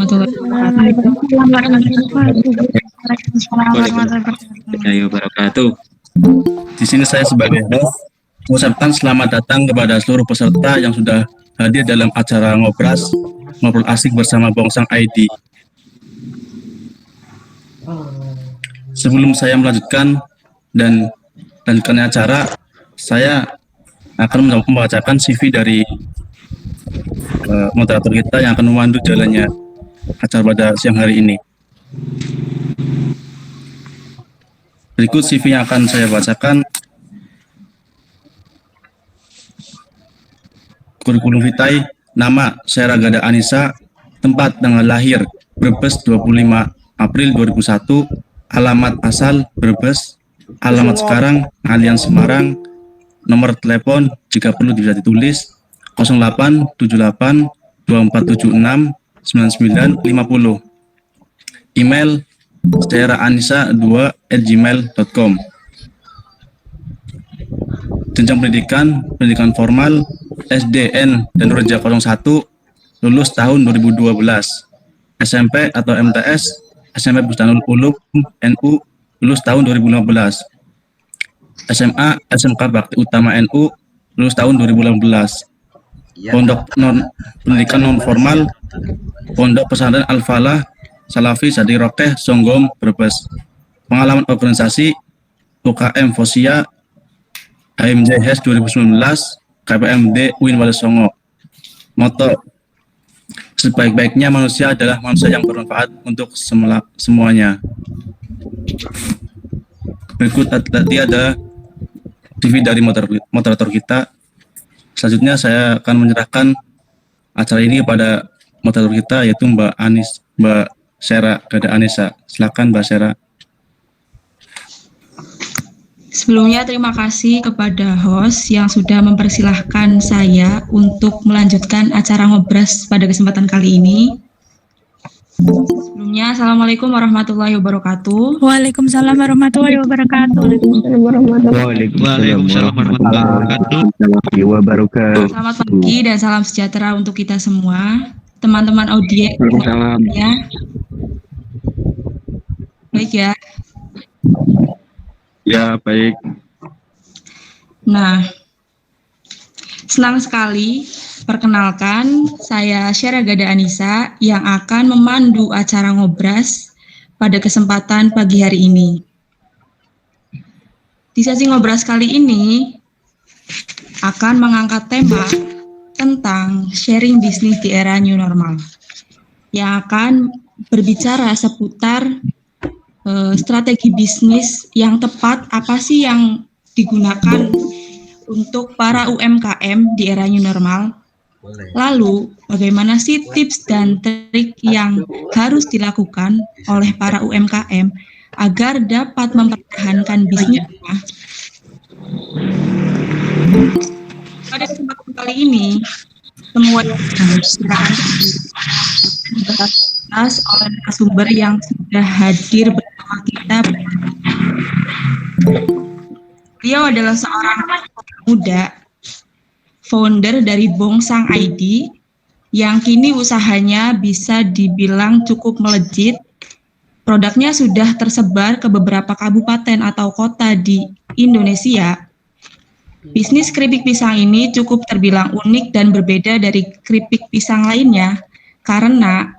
warahmatullahi wabarakatuh. Waalaikumsalam wabarakatuh. Di sini saya sebagai host mengucapkan selamat datang kepada seluruh peserta yang sudah hadir dalam acara ngobras ngobrol asik bersama Bongsang ID. Sebelum saya melanjutkan dan lanjutkan acara, saya akan membacakan CV dari moderator kita yang akan memandu jalannya acara pada siang hari ini. Berikut CV yang akan saya bacakan. Kurikulum vitae, nama Syara Gada Anissa, tempat tanggal lahir Brebes 25 April 2001, alamat asal Brebes, alamat sekarang Ngalian Semarang, nomor telepon jika perlu bisa ditulis 0878 2476 9950. Email syaraanissa2@gmail.com. Jenjang pendidikan formal SDN dan Raja 01, lulus tahun 2012. SMP atau MTS, SMP Bustanul Ulum NU, lulus tahun 2015. SMA, SMK Bakti Utama NU, lulus tahun 2018. Pondok pendidikan non formal, Pondok Pesantren Al-Falah Salafi Sadi Rokeh Songgom Brebes. Pengalaman organisasi UKM Fosia HMJHS 2019, KPMD UIN Wali Songo. Moto, sebaik-baiknya manusia adalah manusia yang bermanfaat untuk semuanya. Berikut tadi ada CV dari moderator kita. Selanjutnya saya akan menyerahkan acara ini kepada moderator kita, yaitu Mbak Syara Gada Anissa. Silakan Mbak Syara. Sebelumnya terima kasih kepada host yang sudah mempersilahkan saya untuk melanjutkan acara ngobras pada kesempatan kali ini. Sebelumnya, Assalamualaikum warahmatullahi wabarakatuh. Waalaikumsalam warahmatullahi wabarakatuh. Waalaikumsalam warahmatullahi wabarakatuh. Selamat pagi dan salam sejahtera untuk kita semua, teman-teman audiens. Ya. Baik ya. Ya, baik. Nah, senang sekali. Perkenalkan, saya Syara Gada Anissa yang akan memandu acara ngobras pada kesempatan pagi hari ini. Di sesi ngobras kali ini akan mengangkat tema tentang sharing bisnis di era new normal, yang akan berbicara seputar strategi bisnis yang tepat, apa sih yang digunakan untuk para UMKM di era new normal. Lalu, bagaimana sih tips dan trik yang harus dilakukan oleh para UMKM agar dapat mempertahankan bisnisnya? Pada kesempatan kali ini, semua yang harus dibahas oleh narasumber yang sudah hadir bersama kita. Beliau adalah seorang muda, founder dari Bongsang ID, yang kini usahanya bisa dibilang cukup melejit. Produknya sudah tersebar ke beberapa kabupaten atau kota di Indonesia. Bisnis keripik pisang ini cukup terbilang unik dan berbeda dari keripik pisang lainnya, karena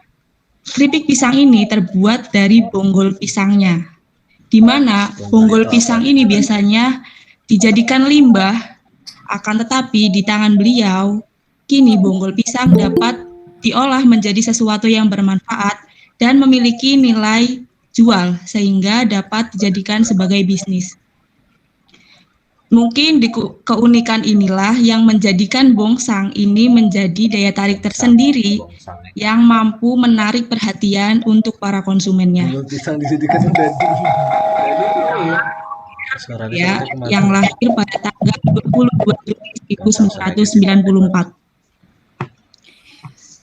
keripik pisang ini terbuat dari bonggol pisangnya, di mana bonggol pisang ini biasanya dijadikan limbah. Akan tetapi di tangan beliau, kini bonggol pisang dapat diolah menjadi sesuatu yang bermanfaat dan memiliki nilai jual sehingga dapat dijadikan sebagai bisnis. Mungkin keunikan inilah yang menjadikan Bongsang ini menjadi daya tarik tersendiri yang mampu menarik perhatian untuk para konsumennya. Ya, yang lahir pada tanggal 22 Juli 1994.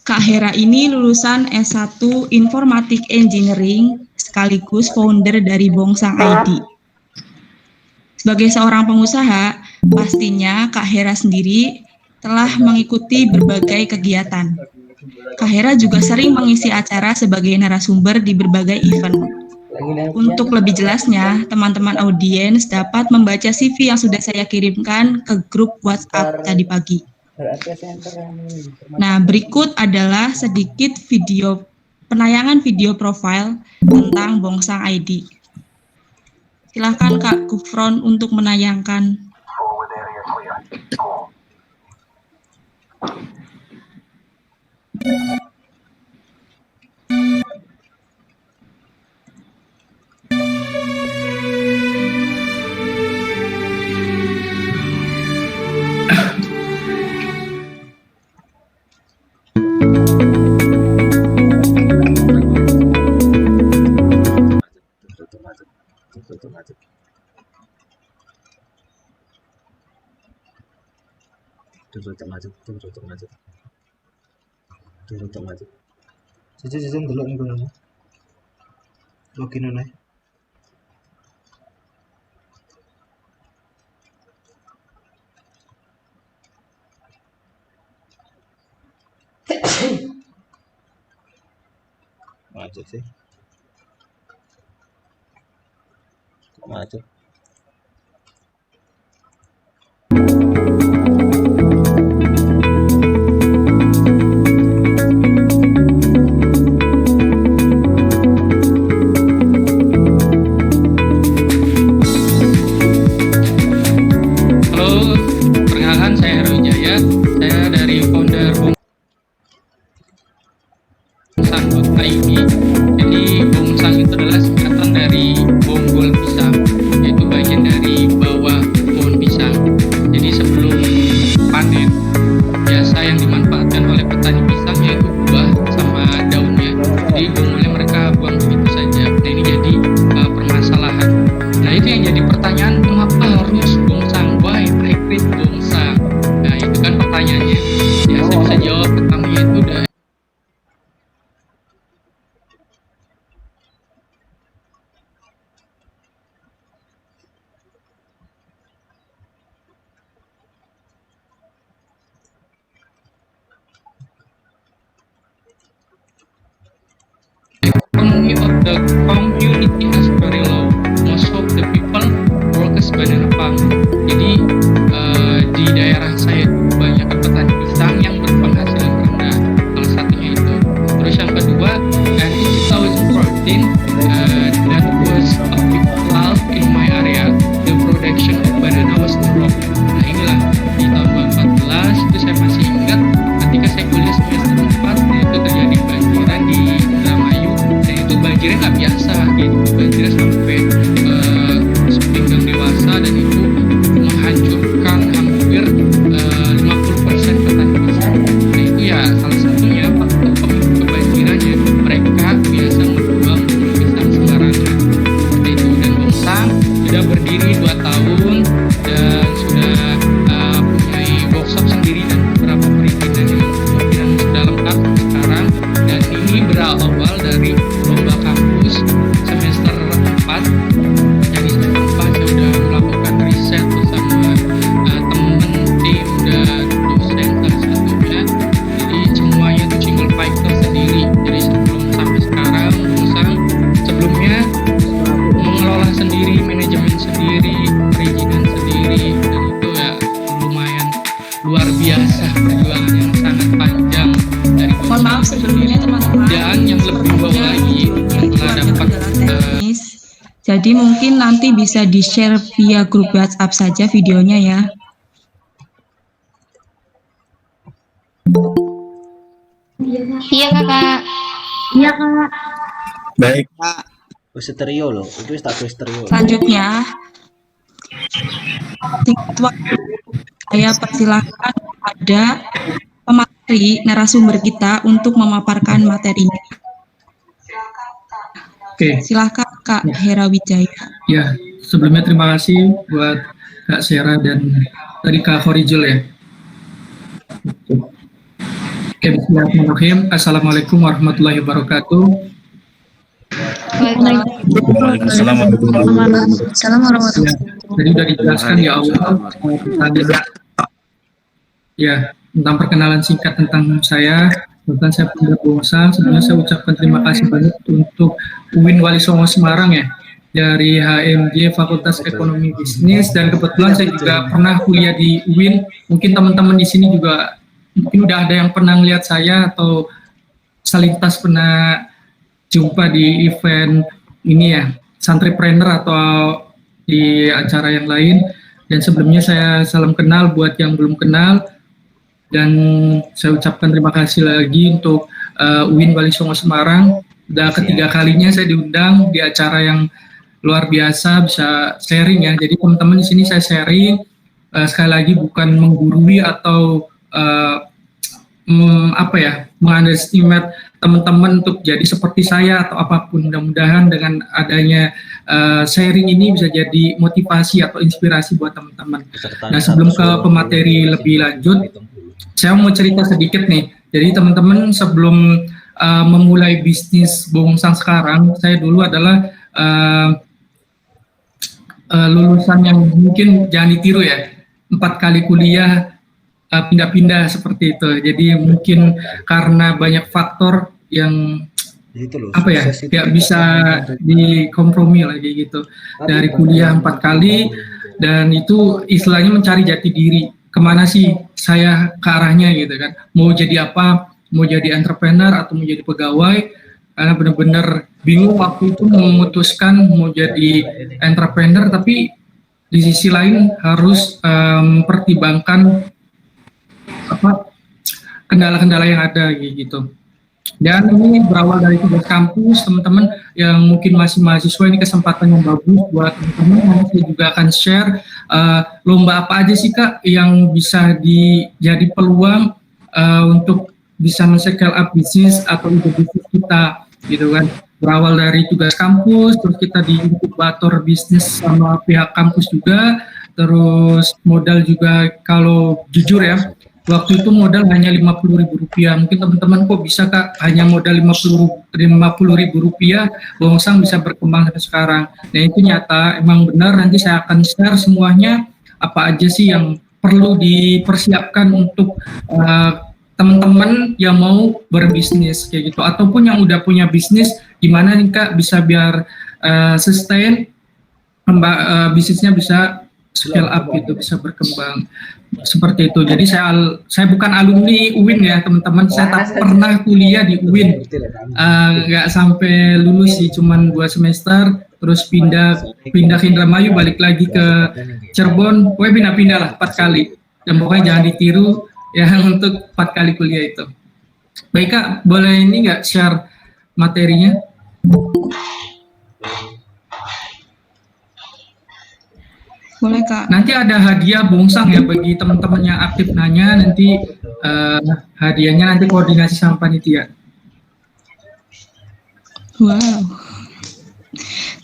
Kak Hera ini lulusan S1 Informatik Engineering sekaligus founder dari Bongsang ID. Sebagai seorang pengusaha, pastinya Kak Hera sendiri telah mengikuti berbagai kegiatan, Kak Hera juga sering mengisi acara sebagai narasumber di berbagai event. Untuk lebih jelasnya, teman-teman audiens dapat membaca CV yang sudah saya kirimkan ke grup WhatsApp tadi pagi. Nah, berikut adalah sedikit penayangan video profil tentang Bongsang ID. Silakan Kak Kufron untuk menayangkan. Jajan delok ning kono. Login ae. Macet sih. Macet. Halo, perkenalkan saya Heru Wijaya. Saya dari founder Bongsang.id. Jadi Bongsang itu adalah singkatan dari bonggol pisang, yaitu bagian dari bawah pohon pisang. Jadi sebelum panen, biasa yang dimanfaatkan oleh petani pisang yaitu buah sama daunnya. Jadi bonggolnya mereka buang begitu saja. Nah ini jadi permasalahan. Nah itu yang jadi pertanyaan, mengapa harus Bongsang? Why hybrid Bongsang? Nah itu kan pertanyaannya. Ya saya bisa jawab pertamanya itu udah. Economy of the community is very low. Most of the people work as banana farm. Jadi di daerah saya banyak petani pisang yang berpenghasilan rendah. Salah satunya itu. Terus yang kedua, and in 2014 that was a big lull in my area. The production of banana was drop. Nah inilah di tahun 2014 itu saya masih ingat ketika saya kuliah semester 4 itu terjadi banjiran di Indramayu. Dan itu banjirnya nggak biasa gitu, banjirnya sampai sepinggang dewasa dan itu menghancurkan hampir 50% petani pisang. Nah itu ya salah satunya faktor pemicu kebanjirannya, mereka biasa membuang pisang sembarangan seperti itu. Dan Bongsang sudah berdiri 2 tahun dan sudah punya workshop sendiri dan beberapa perizinan yang sudah lengkap sekarang. Dan ini berawal dari lomba kampus semester 4. Jadi semester 4 saya sudah melakukan riset bersama teman tim dan dosen salah satunya. Jadi semuanya itu single factor sendiri. Jadi sebelum sampai sekarang Bongsang sebelumnya mengelola sendiri, manajemen sendiri, perizinan sendiri, dan itu ya lumayan luar biasa, perjuangan yang sangat panjang dari Mohon maaf sebelumnya teman-teman. dan yang lebih bawah lagi setelah dapat teknis. Jadi mungkin nanti bisa di-share via grup WhatsApp saja videonya ya. Iya kakak. Iya kak. Baik, Wis stereo loh. Itu wis tak stereo. Selanjutnya, singkat waktu, saya persilahkan kepada pemateri narasumber kita untuk memaparkan materinya. Oke, Silakan Kak Hera Wijaya. ya sebelumnya terima kasih buat Kak Sera dan tadi Kak Horijul ya. Oke, bismillahirrahmanirrahim. Assalamualaikum warahmatullahi wabarakatuh. Waalaikumsalam warahmatullahi wabarakatuh. Assalamualaikum. Ya, tadi sudah dijelaskan ya Allah tentang ya tentang perkenalan singkat tentang saya. Kebetulan saya Pemda Bongsang. Sebelumnya saya ucapkan terima kasih banyak untuk UIN Wali Songo Semarang ya, dari HMJ Fakultas Ekonomi Bisnis, dan kebetulan saya juga pernah kuliah di UIN. Mungkin teman-teman di sini juga mungkin udah ada yang pernah lihat saya atau selintas pernah jumpa di event ini ya, Santripreneur atau di acara yang lain. Dan sebelumnya saya salam kenal buat yang belum kenal, dan saya ucapkan terima kasih lagi untuk UIN Wali Songo Semarang. Udah ketiga kalinya saya diundang di acara yang luar biasa, bisa sharing ya. Jadi teman-teman di sini saya sharing, sekali lagi bukan menggurui atau mengunderestimate teman-teman untuk jadi seperti saya atau apapun. Mudah-mudahan dengan adanya sharing ini bisa jadi motivasi atau inspirasi buat teman-teman. Nah, sebelum ke pemateri lebih lanjut, saya mau cerita sedikit nih. Jadi teman-teman, sebelum memulai bisnis Bongsang sekarang, saya dulu adalah lulusan yang mungkin jangan ditiru ya, 4 kali kuliah pindah-pindah seperti itu. Jadi mungkin karena banyak faktor yang tidak bisa dikompromi lagi gitu. Dari kuliah 4 kali, dan itu istilahnya mencari jati diri. Kemana sih saya ke arahnya gitu kan? Mau jadi apa? Mau jadi entrepreneur atau mau jadi pegawai? Karena benar-benar bingung waktu itu memutuskan mau jadi entrepreneur, tapi di sisi lain harus mempertimbangkan kendala-kendala yang ada gitu. Dan ini berawal dari tugas kampus, teman-teman yang mungkin masih mahasiswa, ini kesempatan yang bagus buat teman-teman. Saya juga akan share lomba apa aja sih Kak yang bisa jadi peluang untuk bisa men-scale up bisnis atau ide bisnis kita gitu kan. Berawal dari tugas kampus, terus kita di inkubator bisnis sama pihak kampus juga, terus modal juga. Kalau jujur ya, waktu itu modal hanya Rp50.000. Mungkin teman-teman kok bisa Kak hanya modal Rp50.000 Bongsang bisa berkembang sampai sekarang. Nah itu nyata, emang benar. Nanti saya akan share semuanya apa aja sih yang perlu dipersiapkan untuk teman-teman yang mau berbisnis kayak gitu, ataupun yang udah punya bisnis, gimana nih Kak bisa biar sustain bisnisnya, bisa scale up gitu, bisa berkembang seperti itu. Jadi saya bukan alumni UIN ya teman-teman, saya tak pernah kuliah di UIN, nggak sampai lulus sih, cuman 2 semester, terus pindah ke Indramayu, balik lagi ke Cirebon, pokoknya pindah lah 4 kali, dan pokoknya jangan ditiru ya untuk 4 kali kuliah itu. Baik Kak, boleh ini nggak share materinya? Boleh Kak. Nanti ada hadiah Bongsang ya bagi teman-teman yang aktif nanya. Nanti hadiahnya nanti koordinasi sama panitia. Wow.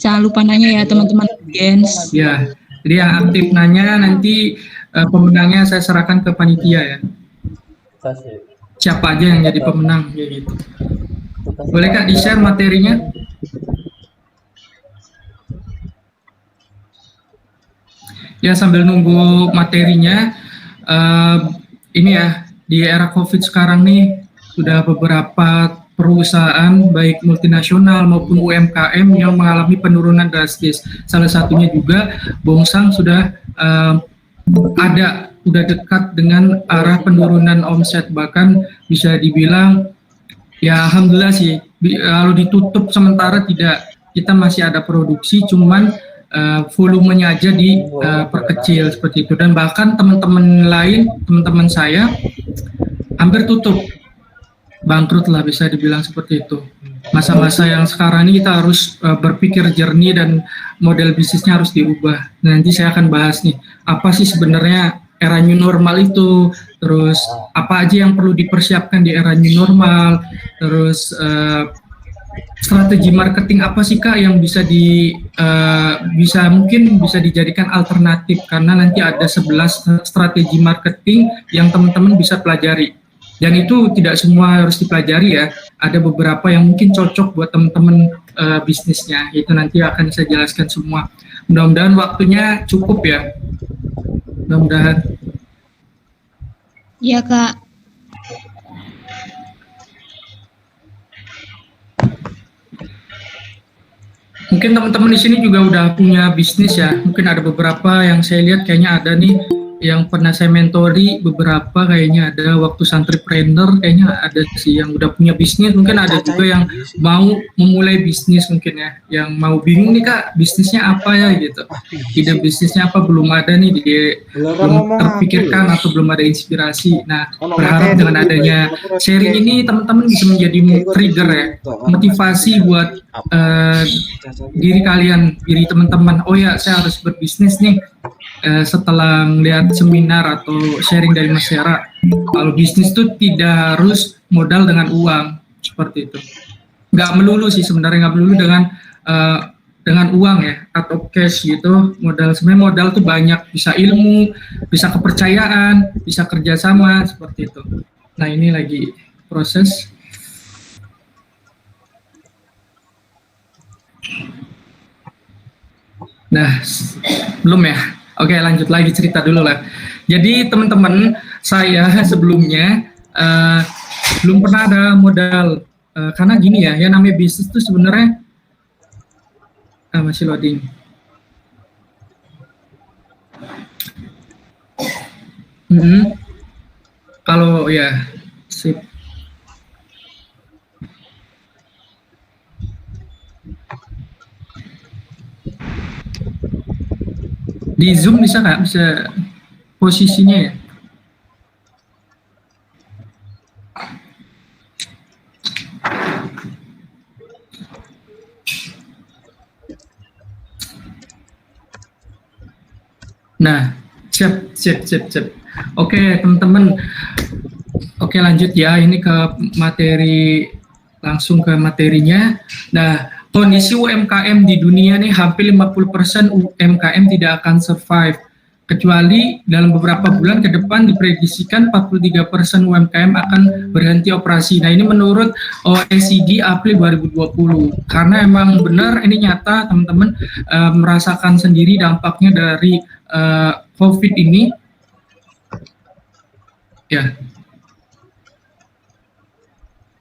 Jangan lupa nanya ya teman-teman audiens. Ya, jadi yang aktif nanya nanti pemenangnya saya serahkan ke panitia ya. Siapa aja yang jadi pemenang ya gitu. Boleh Kak di-share materinya? Ya, sambil nunggu materinya, ini ya, di era COVID sekarang nih, sudah beberapa perusahaan, baik multinasional maupun UMKM yang mengalami penurunan drastis. Salah satunya juga Bongsang sudah udah dekat dengan arah penurunan omset, bahkan bisa dibilang, ya alhamdulillah sih, kalau ditutup sementara tidak, kita masih ada produksi, cuman volumenya aja diperkecil seperti itu. Dan bahkan teman-teman saya hampir tutup, bangkrut lah bisa dibilang seperti itu. Masa-masa yang sekarang ini kita harus berpikir jernih dan model bisnisnya harus diubah. Nanti saya akan bahas nih, apa sih sebenarnya era new normal itu, terus apa aja yang perlu dipersiapkan di era new normal, terus strategi marketing apa sih Kak yang mungkin bisa dijadikan alternatif, karena nanti ada 11 strategi marketing yang teman-teman bisa pelajari. Dan itu tidak semua harus dipelajari ya, ada beberapa yang mungkin cocok buat teman-teman bisnisnya, itu nanti akan saya jelaskan semua. Mudah-mudahan waktunya cukup ya, mudah-mudahan. Iya Kak. Mungkin teman-teman di sini juga udah punya bisnis ya. Mungkin ada beberapa yang saya lihat kayaknya ada nih yang pernah saya mentori, beberapa kayaknya ada waktu santripreneur, kayaknya ada sih yang udah punya bisnis. Mungkin ada juga yang mau memulai bisnis mungkin ya, yang mau bingung nih Kak, bisnisnya apa ya gitu. Ide bisnisnya apa belum ada nih, belum terpikirkan atau belum ada inspirasi. Nah, berharap dengan adanya sharing ini teman-teman bisa menjadi trigger ya, motivasi buat diri kalian, diri teman-teman. Oh ya, saya harus berbisnis nih. Setelah melihat seminar atau sharing dari Mas Hera, kalau bisnis itu tidak harus modal dengan uang seperti itu. Nggak melulu sih sebenarnya, nggak melulu dengan uang ya atau cash gitu. Sebenarnya modal tuh banyak, bisa ilmu, bisa kepercayaan, bisa kerjasama seperti itu. Nah ini lagi proses. Nah belum ya. Oke, lanjut lagi cerita dulu lah. Jadi teman-teman, saya sebelumnya belum pernah ada modal, karena gini ya, yang namanya bisnis itu sebenarnya masih loading. Kalau ya, sip. Di Zoom bisa nggak? Bisa posisinya ya? Nah, siap. Oke, teman-teman. Oke, lanjut ya. Ini ke materi, langsung ke materinya. Nah, kondisi UMKM di dunia nih hampir 50% UMKM tidak akan survive, kecuali dalam beberapa bulan ke depan diprediksikan 43% UMKM akan berhenti operasi. Nah ini menurut OECD April 2020, karena emang benar ini nyata teman-teman merasakan sendiri dampaknya dari COVID ini ya.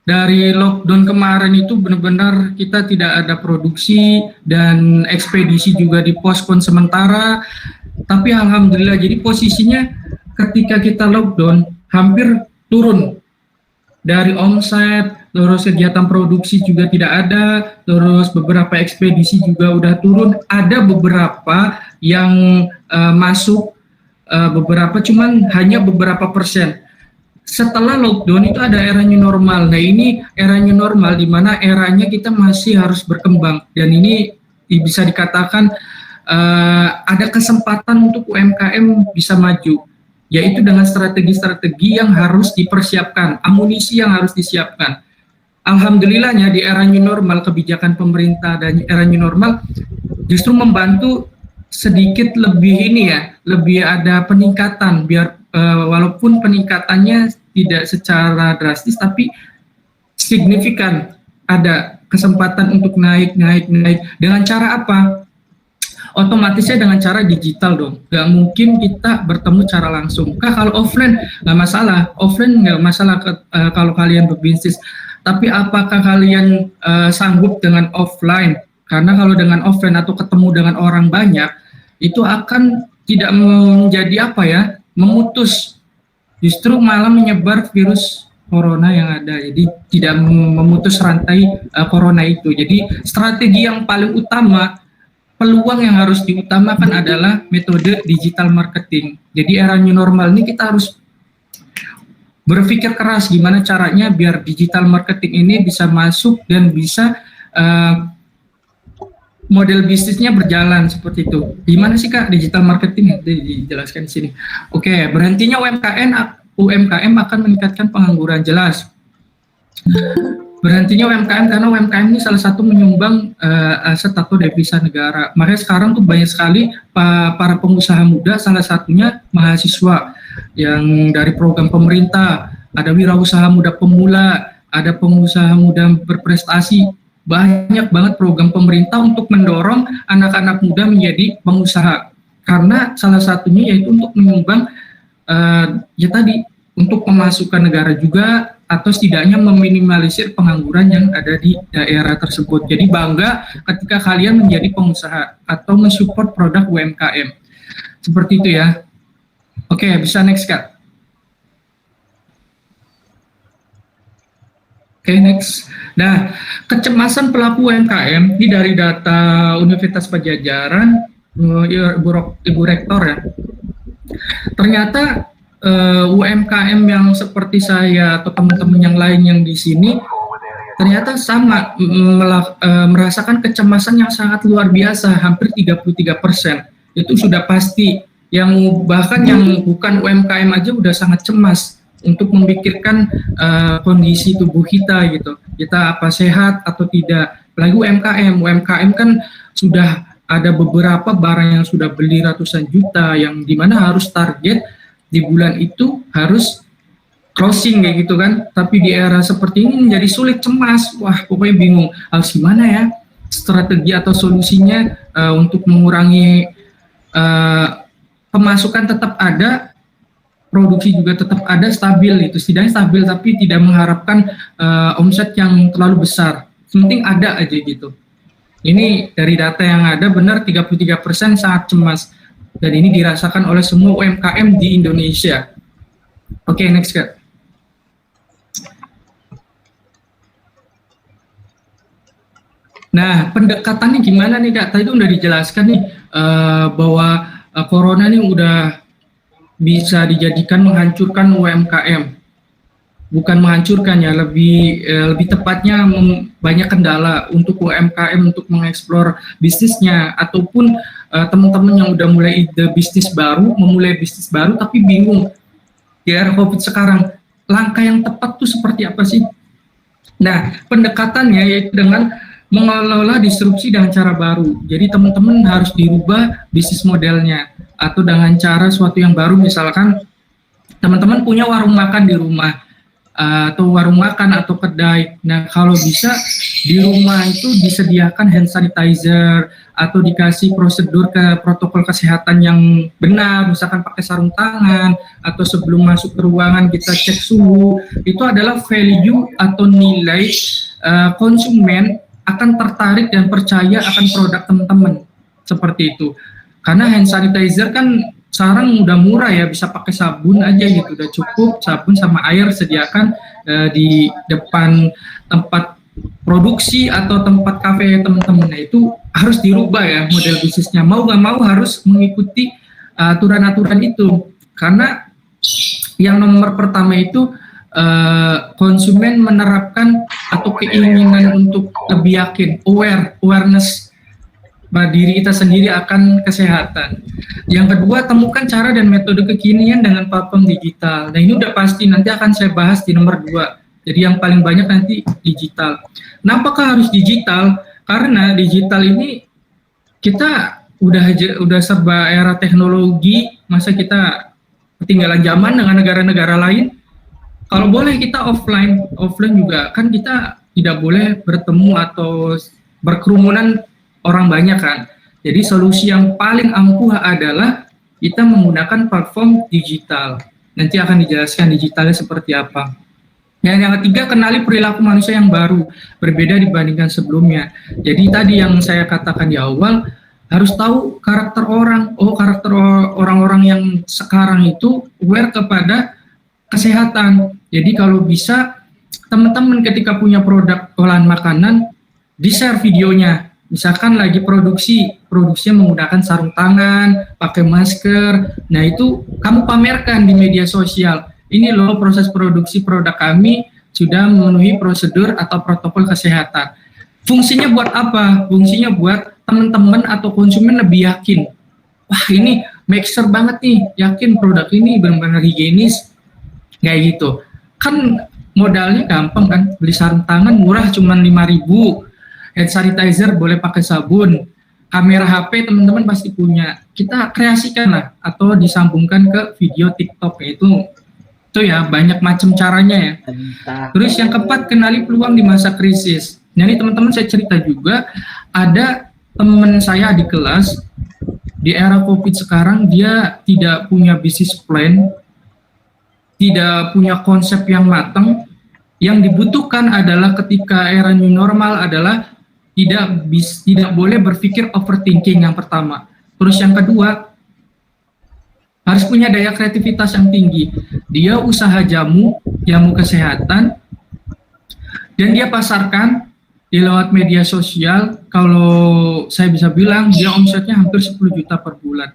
Dari lockdown kemarin itu benar-benar kita tidak ada produksi dan ekspedisi juga dipospon sementara. Tapi alhamdulillah, jadi posisinya ketika kita lockdown hampir turun dari omset, terus kegiatan produksi juga tidak ada, terus beberapa ekspedisi juga udah turun. Ada beberapa yang masuk, beberapa cuman hanya beberapa persen. Setelah lockdown itu ada era new normal. Nah ini era new normal di mana eranya kita masih harus berkembang, dan ini bisa dikatakan ada kesempatan untuk UMKM bisa maju, yaitu dengan strategi-strategi yang harus dipersiapkan, amunisi yang harus disiapkan. Alhamdulillahnya di era new normal, kebijakan pemerintah dan era new normal justru membantu sedikit lebih ini ya, lebih ada peningkatan, biar walaupun peningkatannya tidak secara drastis tapi signifikan, ada kesempatan untuk naik. Dengan cara apa? Otomatisnya dengan cara digital dong. Gak mungkin kita bertemu cara langsung. Kalau offline nggak masalah, kalau kalian berbisnis. Tapi apakah kalian sanggup dengan offline? Karena kalau dengan offline atau ketemu dengan orang banyak, itu akan tidak menjadi memutus, justru malah menyebar virus corona yang ada. Jadi tidak memutus rantai corona itu. Jadi strategi yang paling utama, peluang yang harus diutamakan adalah metode digital marketing. Jadi era new normal ini kita harus berpikir keras gimana caranya biar digital marketing ini bisa masuk dan bisa model bisnisnya berjalan seperti itu. Gimana sih Kak digital marketing? Dijelaskan di sini. Oke, berhentinya UMKM akan meningkatkan pengangguran, jelas. Berhentinya UMKM karena UMKM ini salah satu menyumbang aset atau devisa negara. Makanya sekarang tuh banyak sekali para pengusaha muda, salah satunya mahasiswa yang dari program pemerintah, ada wirausaha muda pemula, ada pengusaha muda berprestasi. Banyak banget program pemerintah untuk mendorong anak-anak muda menjadi pengusaha. Karena salah satunya yaitu untuk menyumbang ya tadi, untuk pemasukan negara juga, atau setidaknya meminimalisir pengangguran yang ada di daerah tersebut. Jadi bangga ketika kalian menjadi pengusaha atau mensupport produk UMKM. Seperti itu ya. Oke, bisa next Kak. Oke, next. Nah, kecemasan pelaku UMKM ini dari data Universitas Padjadjaran, Ibu Rektor ya. Ternyata UMKM yang seperti saya atau teman-teman yang lain yang di sini ternyata sama merasakan kecemasan yang sangat luar biasa, hampir 33%. Itu sudah pasti. Yang bahkan yang bukan UMKM aja udah sangat cemas untuk memikirkan kondisi tubuh kita gitu. Kita apa sehat atau tidak. Apalagi UMKM kan sudah ada beberapa barang yang sudah beli ratusan juta yang dimana harus target di bulan itu harus closing kayak gitu kan. Tapi di era seperti ini menjadi sulit, cemas. Wah, pokoknya bingung harus gimana ya strategi atau solusinya untuk mengurangi pemasukan tetap ada, produksi juga tetap ada, stabil itu, setidaknya stabil tapi tidak mengharapkan omset yang terlalu besar. Penting ada aja gitu. Ini dari data yang ada benar 33% sangat cemas dan ini dirasakan oleh semua UMKM di Indonesia. Oke, next Kak. Nah, pendekatannya gimana nih Kak? Tadi udah dijelaskan nih bahwa corona ini udah bisa dijadikan menghancurkan UMKM. Bukan menghancurkan ya, lebih tepatnya banyak kendala untuk UMKM untuk mengeksplor bisnisnya ataupun teman-teman yang udah mulai ide bisnis baru, memulai bisnis baru tapi bingung di era COVID sekarang, langkah yang tepat tuh seperti apa sih? Nah, pendekatannya yaitu dengan mengelola disrupsi dengan cara baru. Jadi teman-teman harus dirubah bisnis modelnya atau dengan cara suatu yang baru. Misalkan teman-teman punya warung makan di rumah atau warung makan atau kedai. Nah, kalau bisa di rumah itu disediakan hand sanitizer atau dikasih prosedur ke protokol kesehatan yang benar, misalkan pakai sarung tangan atau sebelum masuk ke ruangan kita cek suhu. Itu adalah value atau nilai konsumen akan tertarik dan percaya akan produk teman-teman seperti itu. Karena hand sanitizer kan sekarang udah murah ya, bisa pakai sabun aja gitu, udah cukup sabun sama air sediakan di depan tempat produksi atau tempat kafe teman-teman. Nah, itu harus dirubah ya model bisnisnya, mau nggak mau harus mengikuti aturan-aturan itu. Karena yang nomor pertama itu konsumen menerapkan atau keinginan untuk lebih yakin, awareness diri kita sendiri akan kesehatan. Yang kedua, temukan cara dan metode kekinian dengan platform digital. Nah, ini udah pasti nanti akan saya bahas di nomor 2. Jadi yang paling banyak nanti digital. Kenapa harus digital? Karena digital ini kita udah serba era teknologi, masa kita ketinggalan zaman dengan negara-negara lain? Kalau boleh kita offline juga kan kita tidak boleh bertemu atau berkerumunan orang banyak kan. Jadi solusi yang paling ampuh adalah kita menggunakan platform digital. Nanti akan dijelaskan digitalnya seperti apa. Dan yang ketiga, kenali perilaku manusia yang baru, berbeda dibandingkan sebelumnya. Jadi tadi yang saya katakan di awal, harus tahu karakter orang. Oh, karakter orang-orang yang sekarang itu aware kepada kesehatan. Jadi kalau bisa, teman-teman ketika punya produk olahan makanan, di-share videonya. Misalkan lagi produksinya menggunakan sarung tangan, pakai masker. Nah, itu kamu pamerkan di media sosial. Ini loh proses produksi produk kami sudah memenuhi prosedur atau protokol kesehatan. Fungsinya buat apa? Fungsinya buat teman-teman atau konsumen lebih yakin. Wah, ini make sure banget nih, yakin produk ini benar-benar higienis. Kayak gitu. Kan modalnya gampang kan, beli sarung tangan murah cuma 5.000. Hand sanitizer boleh pakai sabun, kamera HP teman-teman pasti punya. Kita kreasikan lah atau disambungkan ke video TikTok, itu ya banyak macam caranya ya. Terus yang keempat, kenali peluang di masa krisis. Nah, ini teman-teman saya cerita juga, ada teman saya di kelas di era COVID sekarang, dia tidak punya bisnis plan, tidak punya konsep yang matang, Yang dibutuhkan adalah ketika era new normal adalah tidak boleh berpikir overthinking yang pertama. Terus yang kedua, harus punya daya kreativitas yang tinggi. Dia usaha jamu kesehatan, dan dia pasarkan di lewat media sosial. Kalau saya bisa bilang, dia omsetnya hampir 10 juta per bulan.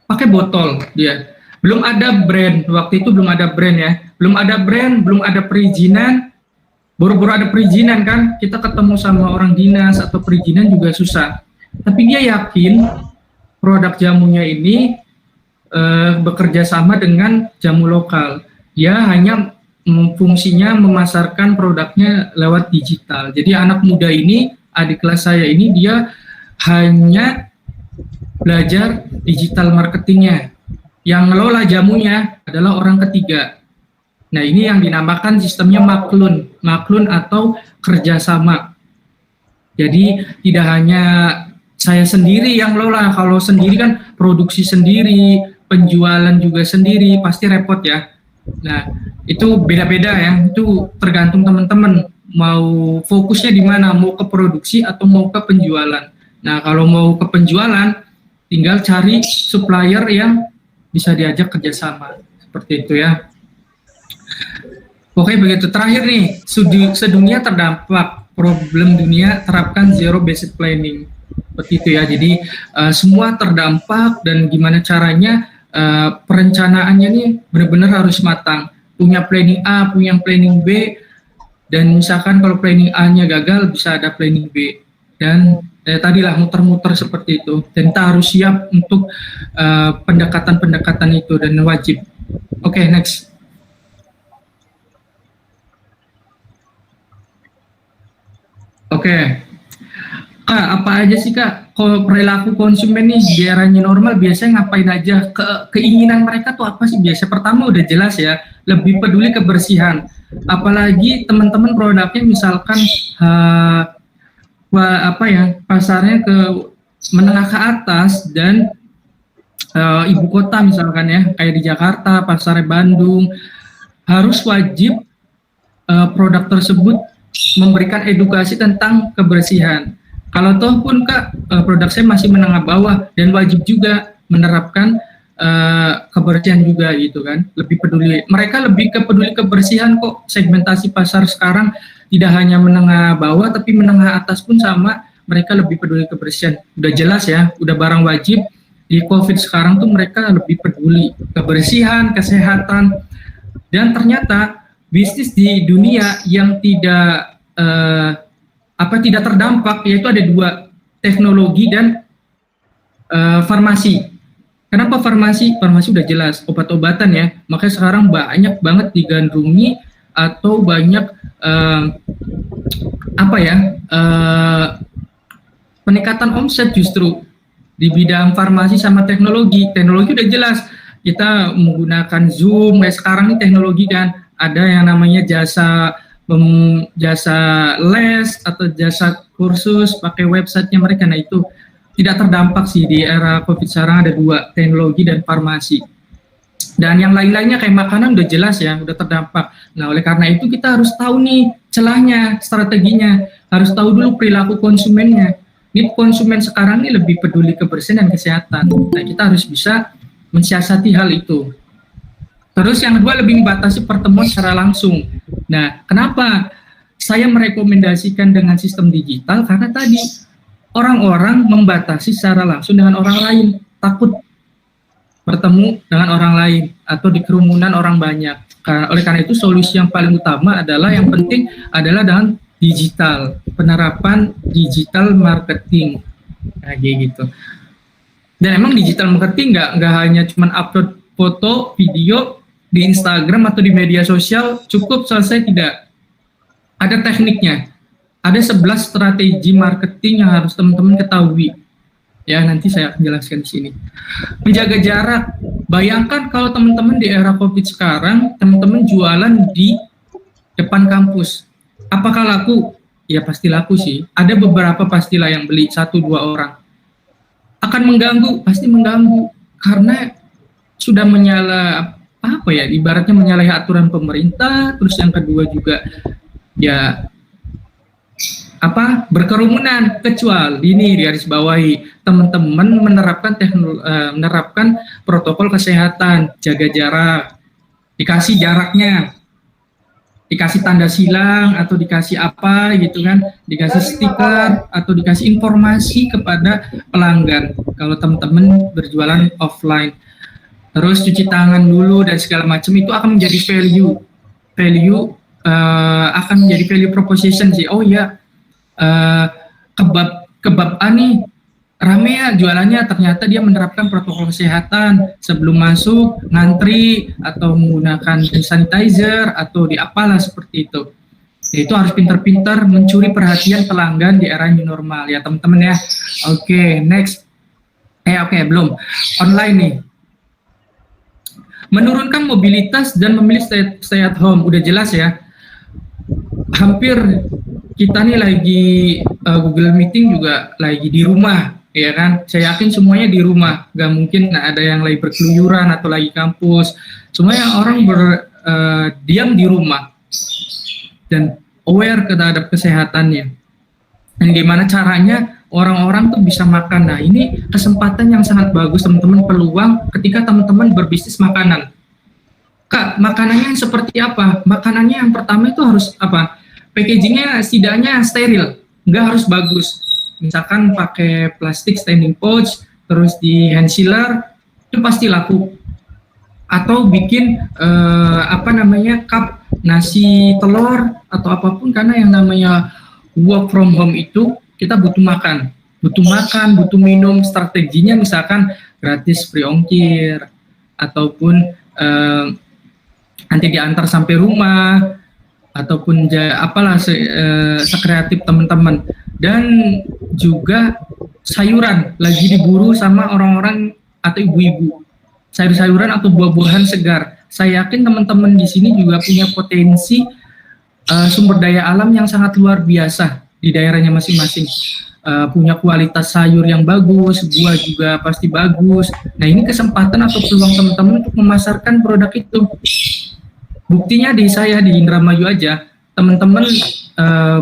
Pakai botol dia. Belum ada brand, waktu itu belum ada brand ya. Belum ada brand, belum ada perizinan. Baru-baru ada perizinan kan, kita ketemu sama orang dinas atau perizinan juga susah. Tapi dia yakin produk jamunya ini bekerja sama dengan jamu lokal. Dia hanya fungsinya memasarkan produknya lewat digital. Jadi anak muda ini, adik kelas saya ini, dia hanya belajar digital marketingnya. Yang ngelola jamunya adalah orang ketiga. Nah, ini yang dinamakan sistemnya maklun atau kerjasama. Jadi tidak hanya saya sendiri yang ngelola. Kalau sendiri kan produksi sendiri, penjualan juga sendiri, pasti repot ya. Nah, itu beda-beda ya. Itu tergantung teman-teman mau fokusnya di mana, mau ke produksi atau mau ke penjualan. Nah, kalau mau ke penjualan, tinggal cari supplier yang bisa diajak kerjasama, seperti itu ya. Oke, begitu. Terakhir nih, sedunia terdampak, problem dunia terapkan zero basic planning, seperti itu ya. Jadi semua terdampak, dan gimana caranya perencanaannya nih benar-benar harus matang. Punya planning A, punya planning B, dan misalkan kalau planning A-nya gagal, bisa ada planning B. Dan tadilah muter-muter seperti itu, dan kita harus siap untuk pendekatan-pendekatan itu, dan wajib. Oke, next. Oke. Kak, apa aja sih Kak, kalau perilaku konsumen nih di era new normal biasanya ngapain aja? Keinginan mereka tuh apa sih biasa? Pertama udah jelas ya, lebih peduli kebersihan. Apalagi teman-teman produknya misalkan pasarnya ke menengah ke atas dan ibu kota misalkan ya, kayak di Jakarta, pasarnya Bandung, harus wajib produk tersebut memberikan edukasi tentang kebersihan. Kalau toh pun Kak, produk saya masih menengah bawah, dan wajib juga menerapkan kebersihan juga gitu kan, lebih peduli. Mereka lebih peduli kebersihan kok. Segmentasi pasar sekarang tidak hanya menengah bawah, tapi menengah atas pun sama, mereka lebih peduli kebersihan. Udah jelas ya, udah barang wajib. Di COVID sekarang tuh mereka lebih peduli kebersihan, kesehatan, dan ternyata bisnis di dunia yang tidak terdampak, yaitu ada dua, teknologi dan farmasi. Kenapa farmasi? Farmasi udah jelas, obat-obatan ya, makanya sekarang banyak banget digandrungi atau banyak peningkatan omset justru di bidang farmasi sama teknologi. Teknologi udah jelas, kita menggunakan Zoom, sekarang ini teknologi kan, ada yang namanya jasa les atau jasa kursus pakai websitenya mereka. Nah, itu tidak terdampak sih di era COVID sekarang, ada dua, teknologi dan farmasi. Dan yang lain-lainnya kayak makanan udah jelas ya, udah terdampak. Nah, oleh karena itu kita harus tahu nih celahnya, strateginya, harus tahu dulu perilaku konsumennya. Ini konsumen sekarang ini lebih peduli kebersihan dan kesehatan. Nah, kita harus bisa mensiasati hal itu. Terus yang kedua, lebih membatasi pertemuan secara langsung. Nah, kenapa saya merekomendasikan dengan sistem digital? Karena tadi orang-orang membatasi secara langsung dengan orang lain, takut bertemu dengan orang lain atau di kerumunan orang banyak. Oleh karena itu solusi yang paling utama adalah, yang penting adalah dengan digital, penerapan digital marketing, kayak gitu. Dan emang digital marketing nggak hanya cuman upload foto, video di Instagram atau di media sosial cukup selesai, tidak. Ada tekniknya. Ada 11 strategi marketing yang harus teman-teman ketahui. Ya, nanti saya akan jelaskan di sini. Menjaga jarak. Bayangkan kalau teman-teman di era COVID sekarang, teman-teman jualan di depan kampus. Apakah laku? Ya pasti laku sih. Ada beberapa pastilah yang beli, 1-2 orang. Akan mengganggu? Pasti mengganggu. Karena sudah apa ya, ibaratnya menyalahi aturan pemerintah. Terus yang kedua juga ya berkerumunan, kecuali ini garis bawahi teman-teman menerapkan protokol kesehatan, jaga jarak, dikasih jaraknya, dikasih tanda silang atau dikasih apa gitu kan, dikasih stiker atau dikasih informasi kepada pelanggan kalau teman-teman berjualan offline. Terus cuci tangan dulu dan segala macam, itu akan menjadi value akan menjadi value proposition sih. Oh ya, kebab nih rame ya jualannya, ternyata dia menerapkan protokol kesehatan sebelum masuk, ngantri atau menggunakan sanitizer atau di apalah seperti itu. Ya, itu harus pintar-pintar mencuri perhatian pelanggan di era new normal ya teman-teman ya. Oke, next. Belum. Online nih. Menurunkan mobilitas dan memilih stay at home, udah jelas ya. Hampir kita nih lagi Google Meeting juga lagi di rumah, ya kan? Saya yakin semuanya di rumah, gak mungkin ada yang lagi berkeluyuran atau lagi kampus. Semuanya orang diam di rumah dan aware terhadap kesehatannya. Dan gimana caranya orang-orang tuh bisa makan? Nah, ini kesempatan yang sangat bagus teman-teman, peluang ketika teman-teman berbisnis makanan. Kak, makanannya seperti apa? Makanannya yang pertama itu harus apa? Packagingnya setidaknya steril, nggak harus bagus. Misalkan pakai plastik standing pouch, terus di hand sealer, itu pasti laku. Atau bikin cup nasi telur atau apapun, karena yang namanya work from home itu kita butuh makan, butuh minum. Strateginya misalkan gratis free ongkir ataupun nanti diantar sampai rumah, ataupun sekreatif teman-teman. Dan juga sayuran lagi diburu sama orang-orang atau ibu-ibu, sayur-sayuran atau buah-buahan segar. Saya yakin teman-teman di sini juga punya potensi sumber daya alam yang sangat luar biasa di daerahnya masing-masing. Punya kualitas sayur yang bagus, buah juga pasti bagus. Nah, ini kesempatan atau peluang teman-teman untuk memasarkan produk itu. Buktinya di saya di Indramayu aja, teman-teman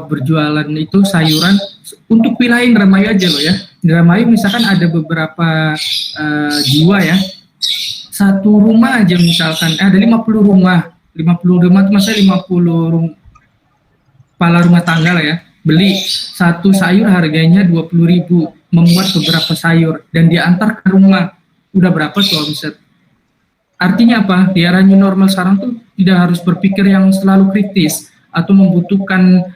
berjualan itu sayuran untuk wilayah Indramayu aja loh ya. Indramayu misalkan ada beberapa jiwa ya. Satu rumah aja misalkan ada 50 rumah. 50 rumah itu maksudnya 50 kepala rumah tangga lah ya. Beli satu sayur harganya 20.000, membuat beberapa sayur dan diantar ke rumah. Udah berapa tuh omset? Artinya apa? Di era new normal sekarang tuh tidak harus berpikir yang selalu kritis atau membutuhkan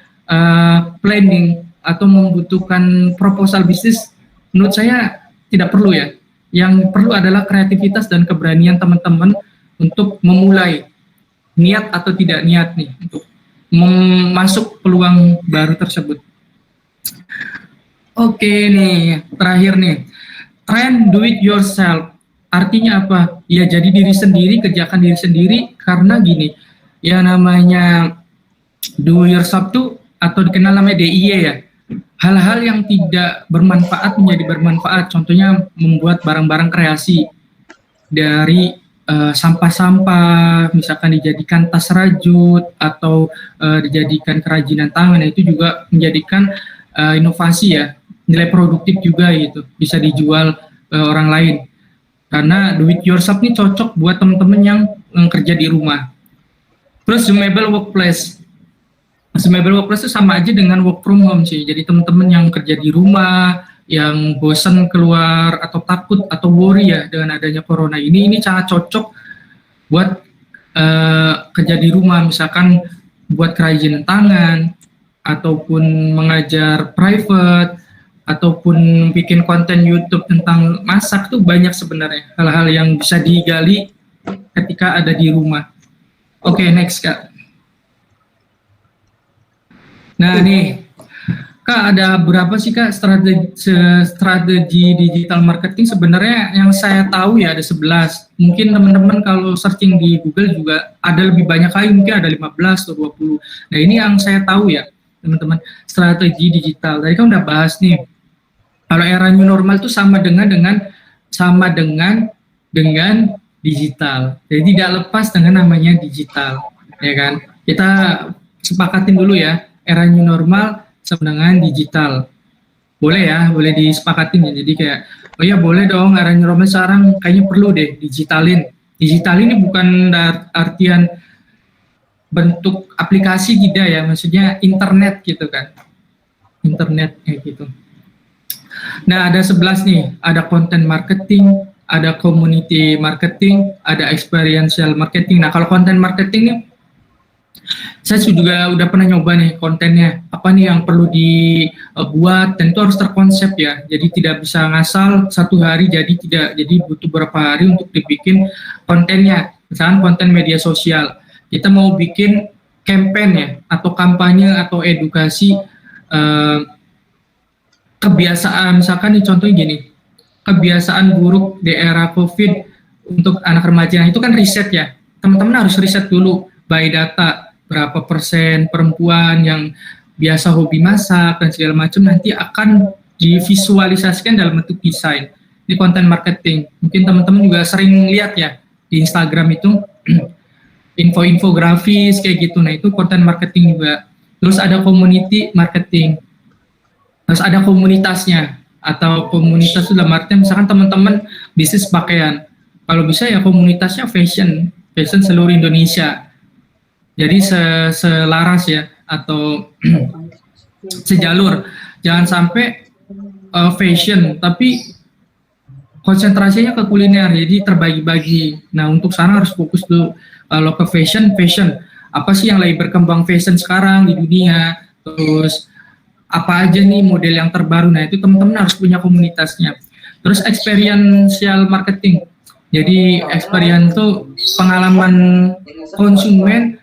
planning atau membutuhkan proposal bisnis. Menurut saya tidak perlu ya. Yang perlu adalah kreativitas dan keberanian teman-teman untuk memulai, niat atau tidak niat nih untuk masuk peluang baru tersebut. Oke nih, terakhir nih, tren do it yourself. Artinya apa? Ya jadi diri sendiri, kerjakan diri sendiri, karena gini, ya namanya do yourself tuh atau dikenal namanya DIY ya. Hal-hal yang tidak bermanfaat menjadi bermanfaat. Contohnya membuat barang-barang kreasi dari sampah-sampah, misalkan dijadikan tas rajut atau dijadikan kerajinan tangan. Nah, itu juga menjadikan inovasi ya, nilai produktif juga gitu, bisa dijual orang lain. Karena do it yourself ini cocok buat teman-teman yang kerja di rumah. Terus sustainable workplace. Sustainable workplace itu sama aja dengan work from home sih. Jadi teman-teman yang kerja di rumah, yang bosan keluar atau takut atau worry ya dengan adanya corona ini sangat cocok buat kerja di rumah, misalkan buat kerajinan tangan ataupun mengajar private ataupun bikin konten YouTube tentang masak. Tuh banyak sebenarnya hal-hal yang bisa digali ketika ada di rumah. Oke, next Kak. Nah nih Kak, ada berapa sih Kak strategi digital marketing? Sebenarnya yang saya tahu ya ada 11. Mungkin teman-teman kalau searching di Google juga ada lebih banyak kali, mungkin ada 15 atau 20. Nah ini yang saya tahu ya teman-teman, strategi digital. Tadi kan udah bahas nih, kalau era new normal itu sama dengan digital. Jadi tidak lepas dengan namanya digital, ya kan? Kita sepakatin dulu ya, era new normal sama dengan digital. Boleh ya, boleh disepakatin ya. Jadi kayak, oh ya boleh dong, era new normal sekarang kayaknya perlu deh digitalin. Digital ini bukan artian bentuk aplikasi gitu ya, maksudnya internet gitu kan. Internet kayak gitu. Nah, ada 11 nih, ada content marketing, ada community marketing, ada experiential marketing. Nah, kalau content marketing nih, saya juga udah pernah nyoba nih kontennya. Apa nih yang perlu dibuat, dan itu harus terkonsep ya. Jadi tidak bisa ngasal satu hari jadi butuh berapa hari untuk dibikin kontennya. Misalkan konten media sosial. Kita mau bikin campaign ya, atau kampanye atau edukasi kebiasaan, misalkan nih contohnya gini, kebiasaan buruk di era COVID untuk anak remaja, itu kan riset ya, teman-teman harus riset dulu, by data, berapa persen perempuan yang biasa hobi masak dan segala macam nanti akan divisualisasikan dalam bentuk desain. Ini content marketing, mungkin teman-teman juga sering lihat ya, di Instagram itu, infografis kayak gitu, nah itu content marketing juga. Terus ada community marketing, terus ada komunitasnya, atau komunitas dalam artian misalkan teman-teman bisnis pakaian, kalau bisa ya komunitasnya fashion seluruh Indonesia, jadi selaras ya, atau sejalur, jangan sampai fashion tapi konsentrasinya ke kuliner, jadi terbagi-bagi. Nah, untuk sana harus fokus dulu. Kalau ke fashion, apa sih yang lagi berkembang fashion sekarang di dunia, terus apa aja nih model yang terbaru. Nah, itu teman-teman harus punya komunitasnya. Terus experiential marketing, jadi experience itu pengalaman konsumen,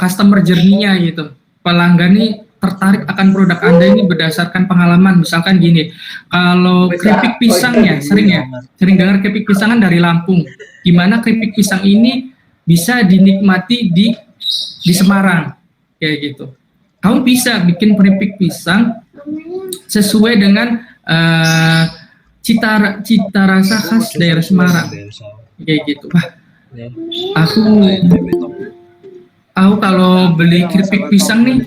customer journey-nya gitu. Pelanggan nih tertarik akan produk Anda ini berdasarkan pengalaman. Misalkan gini, kalau keripik pisang ya, sering dengar keripik pisang kan dari Lampung. Gimana keripik pisang ini bisa dinikmati di Semarang, kayak gitu. Kamu bisa bikin keripik pisang sesuai dengan cita rasa khas daerah Semarang, kayak gitu. Wah, aku kalau beli keripik pisang nih,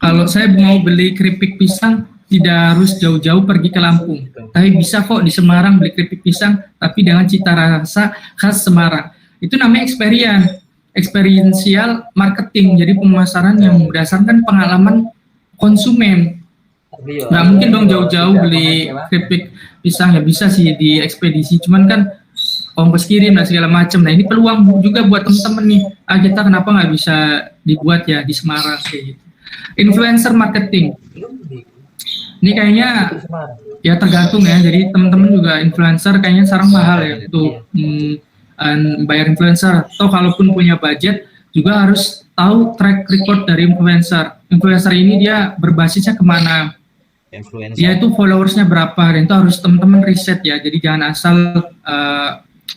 kalau saya mau beli keripik pisang tidak harus jauh-jauh pergi ke Lampung, tapi bisa kok di Semarang beli keripik pisang tapi dengan cita rasa khas Semarang. Itu namanya experiential marketing, jadi pemasaran yang berdasarkan pengalaman konsumen. Nggak mungkin dong jauh-jauh beli keripik pisang, ya bisa sih di ekspedisi, cuman kan ongkos kirim dan segala macam. Nah, ini peluang juga buat teman-teman nih. Kita kenapa nggak bisa dibuat ya di Semarang kayak gitu. Influencer marketing. Ini kayaknya ya tergantung ya. Jadi teman-teman juga influencer kayaknya sekarang mahal ya untuk bayar influencer. Atau kalaupun punya budget juga harus tahu track record dari influencer. Influencer ini dia berbasisnya kemana? Dia itu followersnya berapa? Dan itu harus teman-teman riset ya. Jadi jangan asal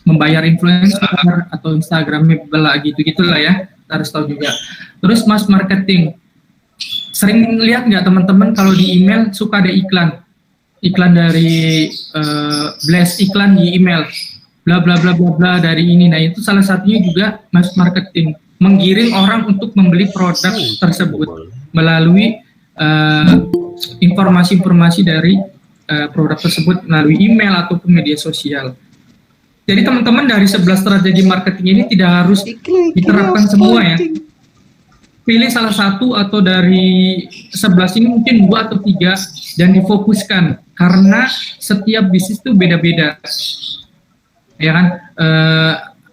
membayar influencer atau Instagramable gitu-gitulah ya, harus tahu juga. Terus mass marketing, sering lihat nggak teman-teman kalau di email suka ada iklan dari blast iklan di email, bla bla bla bla bla dari ini. Nah, itu salah satunya juga mass marketing, menggiring orang untuk membeli produk tersebut melalui informasi-informasi dari produk tersebut melalui email ataupun media sosial. Jadi teman-teman dari 11 strategi marketing ini tidak harus diterapkan semua ya. Pilih salah satu atau dari 11 ini mungkin 2 atau 3 dan difokuskan, karena setiap bisnis itu beda-beda. Ya kan?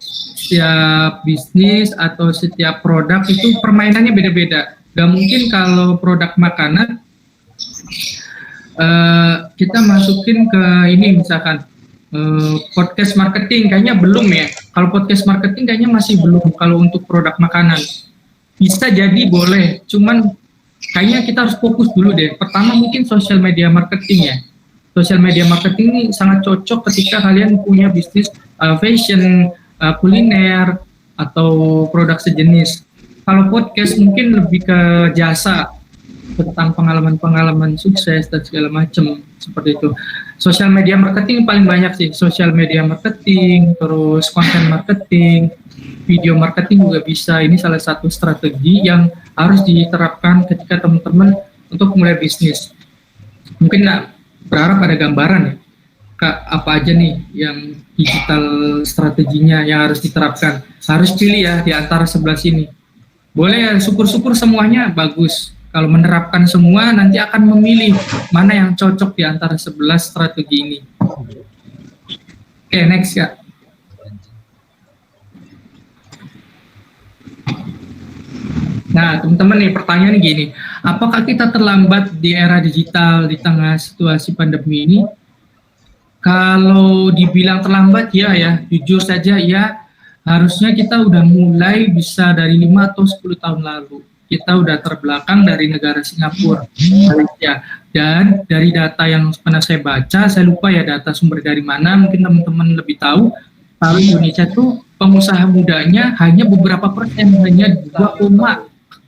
Setiap bisnis atau setiap produk itu permainannya beda-beda. Gak mungkin kalau produk makanan kita masukin ke ini misalkan podcast marketing, kayaknya belum ya. Kalau podcast marketing kayaknya masih belum. Kalau untuk produk makanan bisa jadi boleh, cuman kayaknya kita harus fokus dulu deh. Pertama mungkin social media marketing ya. Social media marketing ini sangat cocok ketika kalian punya bisnis fashion, kuliner atau produk sejenis. Kalau podcast mungkin lebih ke jasa tentang pengalaman-pengalaman sukses dan segala macam seperti itu. Sosial media marketing paling banyak sih, sosial media marketing, terus konten marketing, video marketing juga bisa. Ini salah satu strategi yang harus diterapkan ketika teman-teman untuk mulai bisnis. Mungkin berharap ada gambaran ya, Kak, apa aja nih yang digital strateginya yang harus diterapkan. Harus pilih ya di antara 11 ini. Boleh ya, syukur-syukur semuanya bagus. Kalau menerapkan semua, nanti akan memilih mana yang cocok di antara 11 strategi ini. Oke, next ya. Nah, teman-teman nih, pertanyaan gini. Apakah kita terlambat di era digital di tengah situasi pandemi ini? Kalau dibilang terlambat, ya, jujur saja ya, harusnya kita udah mulai bisa dari 5 atau 10 tahun lalu. Kita udah terbelakang dari negara Singapura, Malaysia. Dan dari data yang pernah saya baca, saya lupa ya data sumber dari mana, mungkin teman-teman lebih tahu, kalau Indonesia tuh pengusaha mudanya hanya beberapa persen, hanya 2,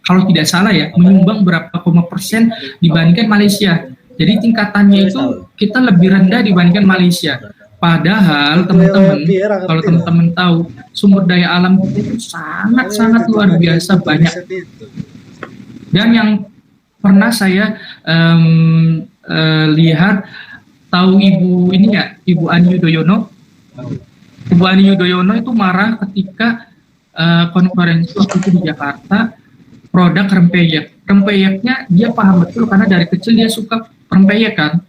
kalau tidak salah ya, menyumbang berapa persen dibandingkan Malaysia. Jadi tingkatannya itu kita lebih rendah dibandingkan Malaysia. Padahal teman-teman, kalau teman-teman tahu, sumber daya alam kita itu sangat-sangat luar biasa banyak. Dan yang pernah saya lihat, tahu Ibu ini ya, Ibu Ani Yudhoyono. Ibu Ani Yudhoyono itu marah ketika konferensi waktu itu di Jakarta, produk rempeyek. Rempeyeknya dia paham betul karena dari kecil dia suka rempeyek kan.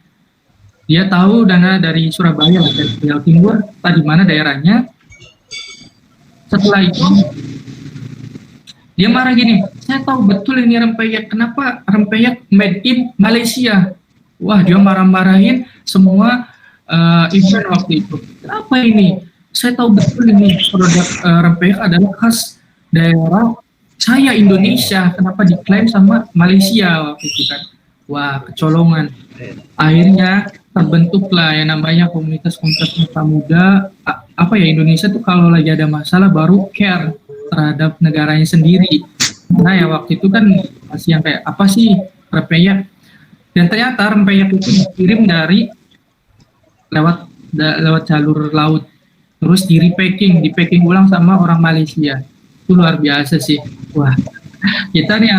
Dia tahu dana dari Surabaya, dari Jawa Timur, tadi mana daerahnya. Setelah itu, dia marah gini, saya tahu betul ini rempeyek, kenapa rempeyek made in Malaysia? Wah, dia marah-marahin semua event waktu itu. Kenapa ini? Saya tahu betul ini produk rempeyek adalah khas daerah saya Indonesia, kenapa diklaim sama Malaysia waktu itu kan? Wah, kecolongan. Akhirnya terbentuklah yang namanya komunitas-komunitas muda. Apa ya, Indonesia tuh kalau lagi ada masalah baru care terhadap negaranya sendiri. Nah ya waktu itu kan masih yang kayak apa sih rempeyek, dan ternyata rempeyek itu dikirim dari lewat jalur laut, terus di packing ulang sama orang Malaysia. Itu luar biasa sih. Wah, kita nih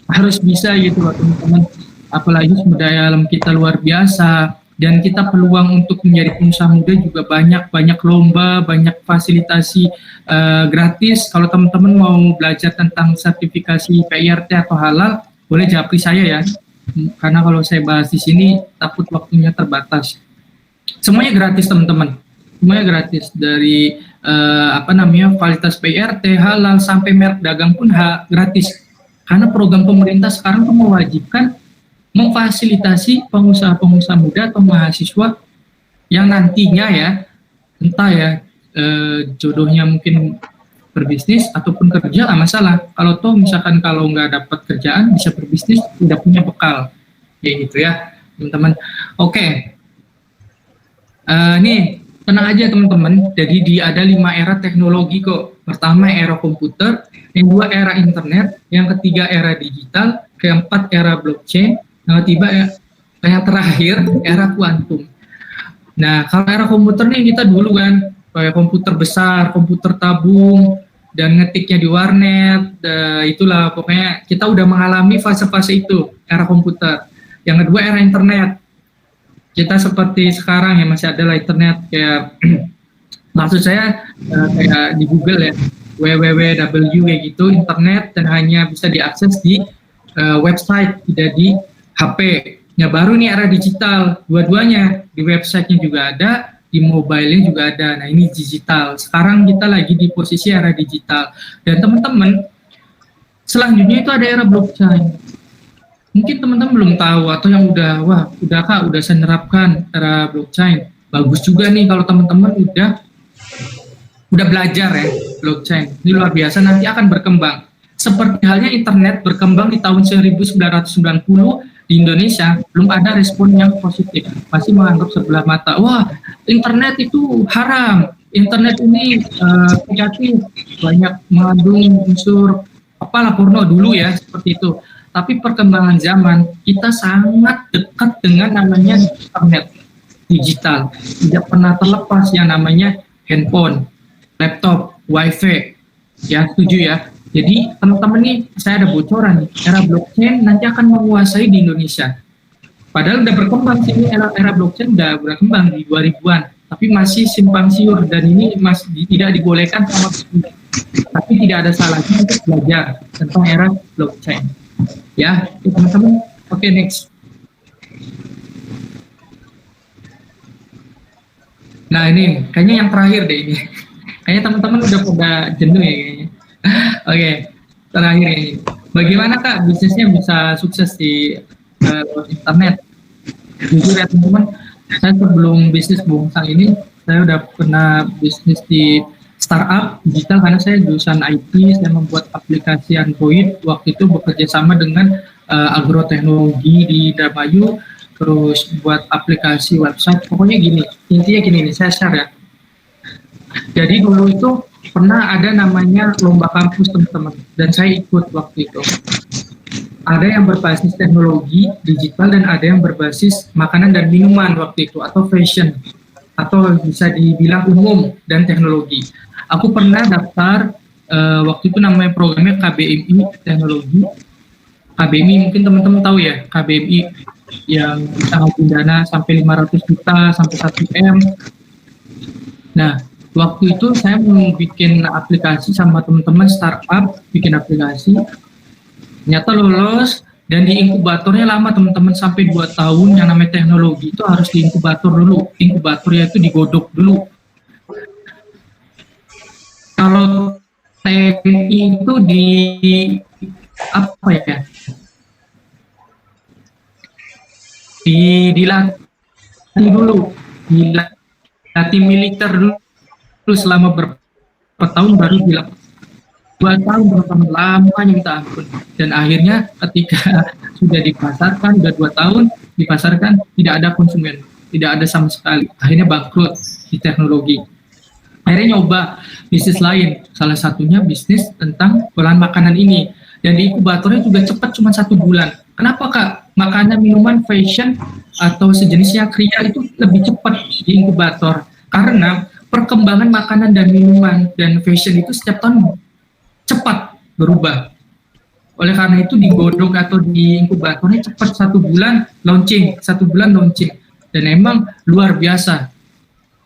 harus bisa gitu loh teman-teman. Apalagi sumber daya alam kita luar biasa, dan kita peluang untuk menjadi pengusaha muda juga banyak lomba, banyak fasilitasi gratis. Kalau teman-teman mau belajar tentang sertifikasi PIRT atau halal, boleh japri saya ya, karena kalau saya bahas di sini takut waktunya terbatas. Semuanya gratis teman-teman, semuanya gratis, dari kualitas PIRT, halal, sampai merek dagang pun gratis. Karena program pemerintah sekarang tuh mewajibkan memfasilitasi pengusaha-pengusaha muda atau mahasiswa yang nantinya ya, entah ya jodohnya mungkin berbisnis ataupun kerja, nggak masalah. Kalau toh misalkan kalau nggak dapat kerjaan bisa berbisnis, tidak punya bekal, kayak gitu ya teman-teman. Oke. Nih tenang aja teman-teman. Jadi ada 5 era teknologi kok. Pertama era komputer, yang 2 era internet, yang ketiga era digital, keempat era blockchain, yang yang terakhir era kuantum. Nah kalau era komputer nih kita dulu kan kayak komputer besar, komputer tabung, dan ngetiknya di warnet, itulah pokoknya kita udah mengalami fase-fase itu, era komputer. Yang kedua era internet, kita seperti sekarang ya masih ada lah internet kayak maksud saya kayak di Google ya, www kayak gitu, internet, dan hanya bisa diakses di website, tidak di HP. Ya baru nih era digital, dua-duanya, di websitenya juga ada, di mobile-nya juga ada. Nah ini digital. Sekarang kita lagi di posisi era digital. Dan teman-teman, selanjutnya itu ada era blockchain. Mungkin teman-teman belum tahu, atau yang udah Kak, udah saya nerapkan era blockchain. Bagus juga nih kalau teman-teman udah belajar ya blockchain. Ini luar biasa, nanti akan berkembang. Seperti halnya internet berkembang di tahun 1990, di Indonesia belum ada respon yang positif, masih menganggap sebelah mata. Wah, internet itu haram, internet ini negatif, banyak mengandung unsur porno dulu ya, seperti itu. tapi perkembangan zaman kita sangat dekat dengan namanya internet digital. Tidak pernah terlepas yang namanya handphone, laptop, wifi. Ya, setuju ya. Jadi teman-teman nih, saya ada bocoran nih, era blockchain nanti akan menguasai di Indonesia. Padahal udah berkembang sih, era blockchain udah berkembang di 2000-an, tapi masih simpang siur dan ini masih tidak dibolehkan sama sekali. Tapi tidak ada salahnya untuk belajar tentang era blockchain. Ya, teman-teman. Oke, next. Nah ini, kayaknya yang terakhir deh ini. Kayaknya teman-teman udah pada jenuh ya kayaknya. Oke, terakhir ini. Bagaimana Kak bisnisnya bisa sukses di internet? Jujur ya teman-teman, saya sebelum bisnis Bongsang ini, saya udah pernah bisnis di startup digital karena saya jurusan IT, saya membuat aplikasi Android. Waktu itu bekerja sama dengan agroteknologi di Indramayu, terus buat aplikasi website. Pokoknya gini, intinya gini nih, saya share ya. Jadi dulu itu pernah ada namanya lomba kampus teman-teman, dan saya ikut waktu itu. Ada yang berbasis teknologi digital dan ada yang berbasis makanan dan minuman waktu itu, atau fashion, atau bisa dibilang umum dan teknologi. Aku pernah daftar waktu itu namanya programnya KBMI teknologi. KBMI mungkin teman-teman tahu ya, KBMI yang bisa ngajuin dana sampai 500 juta sampai 1 M. Nah, waktu itu saya mau bikin aplikasi sama teman-teman startup, bikin aplikasi. Ternyata lolos, dan di inkubatornya lama teman-teman, sampai 2 tahun. Yang namanya teknologi itu harus di inkubator dulu. Inkubatornya itu digodok dulu. Kalau TNI itu di apa ya? Dilatih dulu, dilatih militer dulu selama berapa tahun baru dilatih. 2 tahun teman-teman, lamanya minta ampun. Dan akhirnya ketika sudah dipasarkan, sudah 2 tahun dipasarkan, tidak ada konsumen, tidak ada sama sekali. Akhirnya bangkrut di teknologi. Akhirnya nyoba bisnis lain, salah satunya bisnis tentang olahan makanan ini. Dan di inkubatornya juga cepat, cuma 1 bulan. Kenapa Kak? Makanan, minuman, fashion, atau sejenisnya kria itu lebih cepat di inkubator. Karena perkembangan makanan dan minuman dan fashion itu setiap tahun cepat berubah. Oleh karena itu digodok atau di inkubatornya cepat, 1 bulan launching, 1 bulan launching. Dan emang luar biasa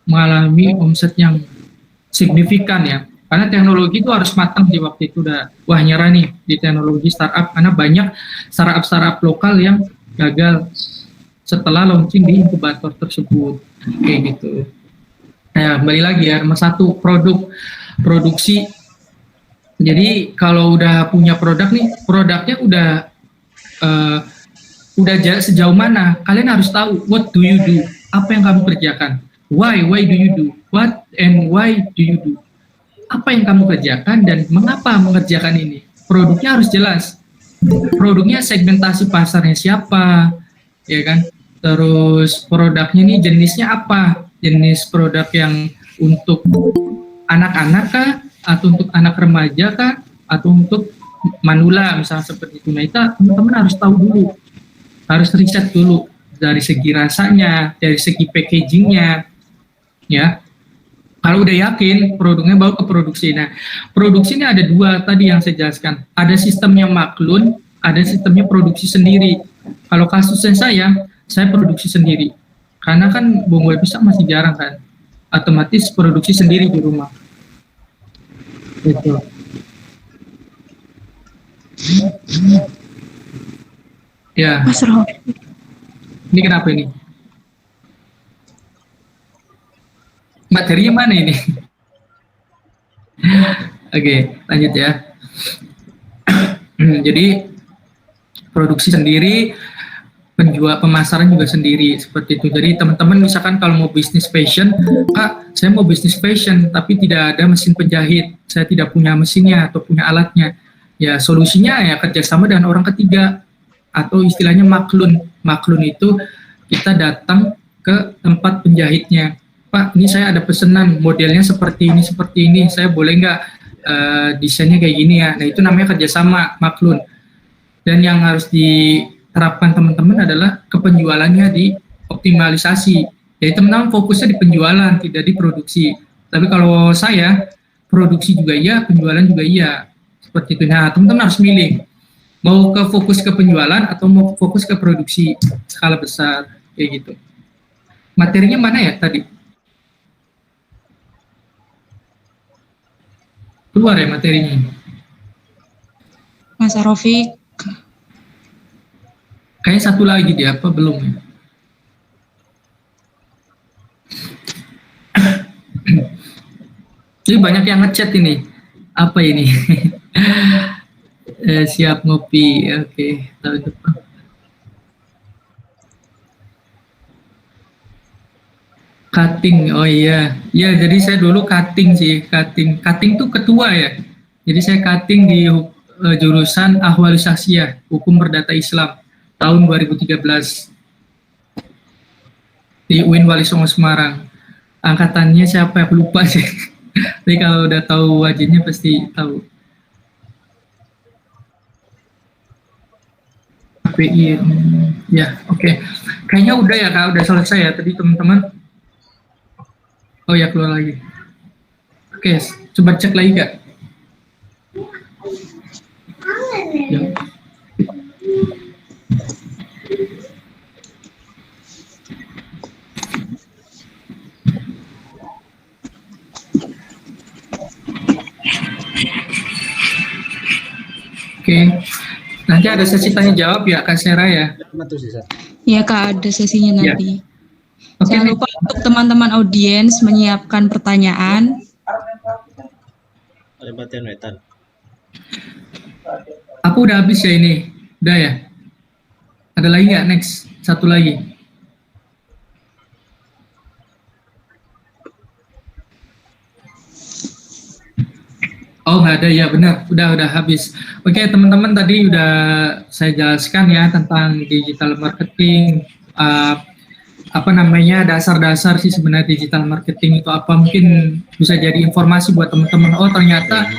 mengalami omset yang signifikan ya. Karena teknologi itu harus matang di waktu itu, udah wah nyerah nih di teknologi startup, karena banyak startup lokal yang gagal setelah launching di inkubator tersebut. Kayak gitu. Nah, kembali lagi ya, nomor 1 produksi. Jadi kalau udah punya produk nih, produknya udah sejauh mana, kalian harus tahu what do you do, apa yang kamu kerjakan, why do you do, what and why do you do, apa yang kamu kerjakan dan mengapa mengerjakan ini. Produknya harus jelas, produknya segmentasi pasarnya siapa, ya kan, terus produknya ini jenisnya apa, jenis produk yang untuk anak-anak kah, atau untuk anak remaja kah, atau untuk manula misalnya seperti itu. Nah, itu teman-teman harus tahu dulu, harus riset dulu dari segi rasanya, dari segi packagingnya, ya. Kalau udah yakin produknya bawa ke produksi. Nah, produksi ini ada 2 tadi yang saya jelaskan. Ada sistemnya maklun, ada sistemnya produksi sendiri. Kalau kasusnya saya produksi sendiri, karena kan bonggol pisang masih jarang kan, otomatis produksi sendiri di rumah. Gitu. Ya. Mas Roh. Ini kenapa ini? Materinya mana ini? Oke, lanjut ya. Jadi produksi sendiri, pemasaran juga sendiri seperti itu. Jadi teman-teman misalkan kalau mau bisnis fashion, Kak, saya mau bisnis fashion tapi tidak ada mesin penjahit, saya tidak punya mesinnya atau punya alatnya. Ya solusinya ya kerjasama dengan orang ketiga atau istilahnya maklun. Maklun itu kita datang ke tempat penjahitnya. Pak, ini saya ada pesanan modelnya seperti ini, saya boleh nggak desainnya kayak gini ya. Nah itu namanya kerjasama maklun. Dan yang harus diterapkan teman-teman adalah kepenjualannya dioptimalisasi. Jadi teman-teman fokusnya di penjualan, tidak di produksi. Tapi kalau saya, produksi juga iya, penjualan juga iya. Seperti itu. Nah, teman-teman harus milih. Mau ke fokus ke penjualan atau mau fokus ke produksi skala besar. Kayak gitu. Materinya mana ya tadi? Keluar ya materinya? Mas Arofik. Kayaknya satu lagi dia, apa belum ya? Jadi banyak yang ngechat ini. Apa ini? Siap ngopi. Oke, tahun depan. Cutting, oh iya. Ya, jadi saya dulu cutting sih, cutting. Cutting tuh ketua ya. Jadi saya cutting di jurusan Ahwal Syakhsiyah, Hukum Perdata Islam, tahun 2013. Di UIN Wali Songo Semarang. Angkatannya siapa ya? Lupa sih. Tapi kalau udah tahu wajibnya pasti tahu. KPI, ya oke. Kayaknya udah ya Kak, udah selesai ya tadi teman-teman. Oh ya, keluar lagi. Oke, coba cek lagi Kak. Ya. Oke, nanti ada sesi tanya jawab ya Kak Sera ya. Ya Kak, ada sesinya Ya. nanti. Oke, Jangan lupa untuk teman-teman audiens menyiapkan pertanyaan. Ada batian wetan. aku udah habis ya ini. Udah ya? Ada lagi nggak? Next, satu lagi. Oh nggak ada ya, benar, udah habis. Oke teman-teman, tadi udah saya jelaskan ya tentang digital marketing, apa namanya, dasar-dasar sih sebenarnya digital marketing itu apa. Mungkin bisa jadi informasi buat teman-teman. Oh ternyata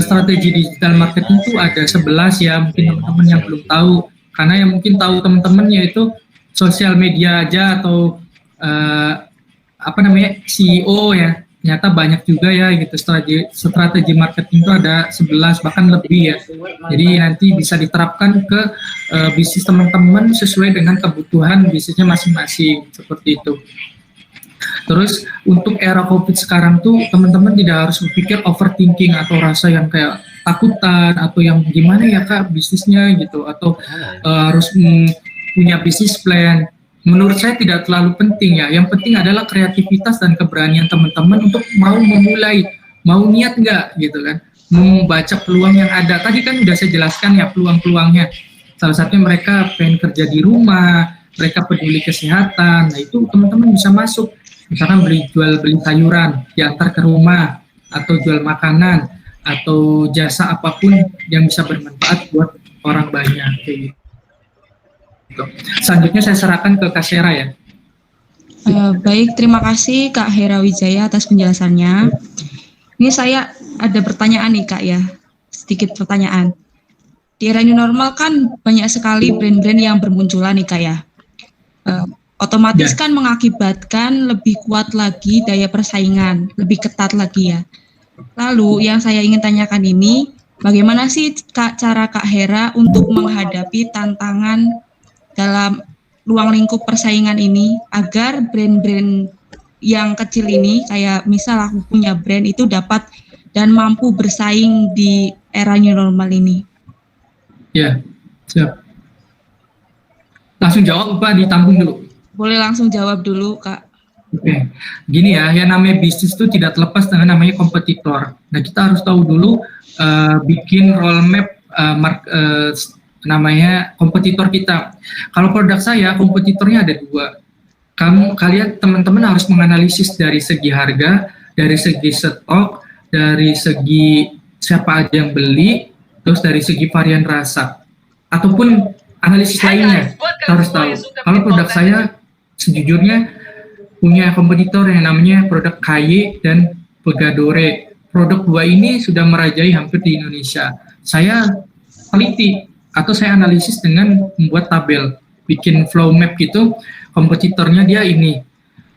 strategi digital marketing itu ada 11 ya, mungkin teman-teman yang belum tahu. Karena yang mungkin tahu teman-teman yaitu sosial media aja atau apa namanya, CEO ya. Ternyata banyak juga ya gitu, strategi marketing itu ada 11 bahkan lebih ya. Jadi nanti bisa diterapkan ke bisnis teman-teman sesuai dengan kebutuhan bisnisnya masing-masing, seperti itu. Terus untuk era COVID sekarang tuh teman-teman tidak harus berpikir overthinking atau rasa yang kayak takutan atau yang gimana ya Kak bisnisnya gitu, atau harus punya bisnis plan. Menurut saya tidak terlalu penting ya. Yang penting adalah kreativitas dan keberanian teman-teman untuk mau memulai, mau niat nggak gitu kan, membaca peluang yang ada. Tadi kan udah saya jelaskan ya peluang-peluangnya. Salah satunya mereka pengen kerja di rumah, mereka peduli kesehatan. Nah itu teman-teman bisa masuk. Misalkan jual beli sayuran, diantar ke rumah, atau jual makanan, atau jasa apapun yang bisa bermanfaat buat orang banyak kayak gitu. Selanjutnya saya serahkan ke Kak Sera ya. Baik, terima kasih Kak Hera Wijaya atas penjelasannya. Ini saya ada pertanyaan nih Kak ya, sedikit pertanyaan. Di era new normal kan banyak sekali brand-brand yang bermunculan nih Kak ya. Otomatis kan mengakibatkan lebih kuat lagi daya persaingan, lebih ketat lagi ya. Lalu yang saya ingin tanyakan ini, bagaimana sih Kak cara Kak Hera untuk menghadapi tantangan dalam ruang lingkup persaingan ini agar brand-brand yang kecil ini, kayak misal aku punya brand itu dapat dan mampu bersaing di era new normal ini? Ya, siap. Langsung jawab apa ditampung dulu? Boleh langsung jawab dulu Kak. Oke, gini ya, yang namanya bisnis itu tidak terlepas dengan namanya kompetitor. Nah kita harus tahu dulu bikin roadmap namanya kompetitor kita. Kalau produk saya, kompetitornya ada 2. Kalian teman-teman harus menganalisis dari segi harga, dari segi stok, dari segi siapa aja yang beli, terus dari segi varian rasa, ataupun analisis lainnya. Kita harus tahu. Kalau produk saya, sejujurnya punya kompetitor yang namanya produk KY dan Pegadore. Produk 2 ini sudah merajai hampir di Indonesia. Saya teliti atau saya analisis dengan membuat tabel, bikin flow map gitu, kompetitornya dia ini,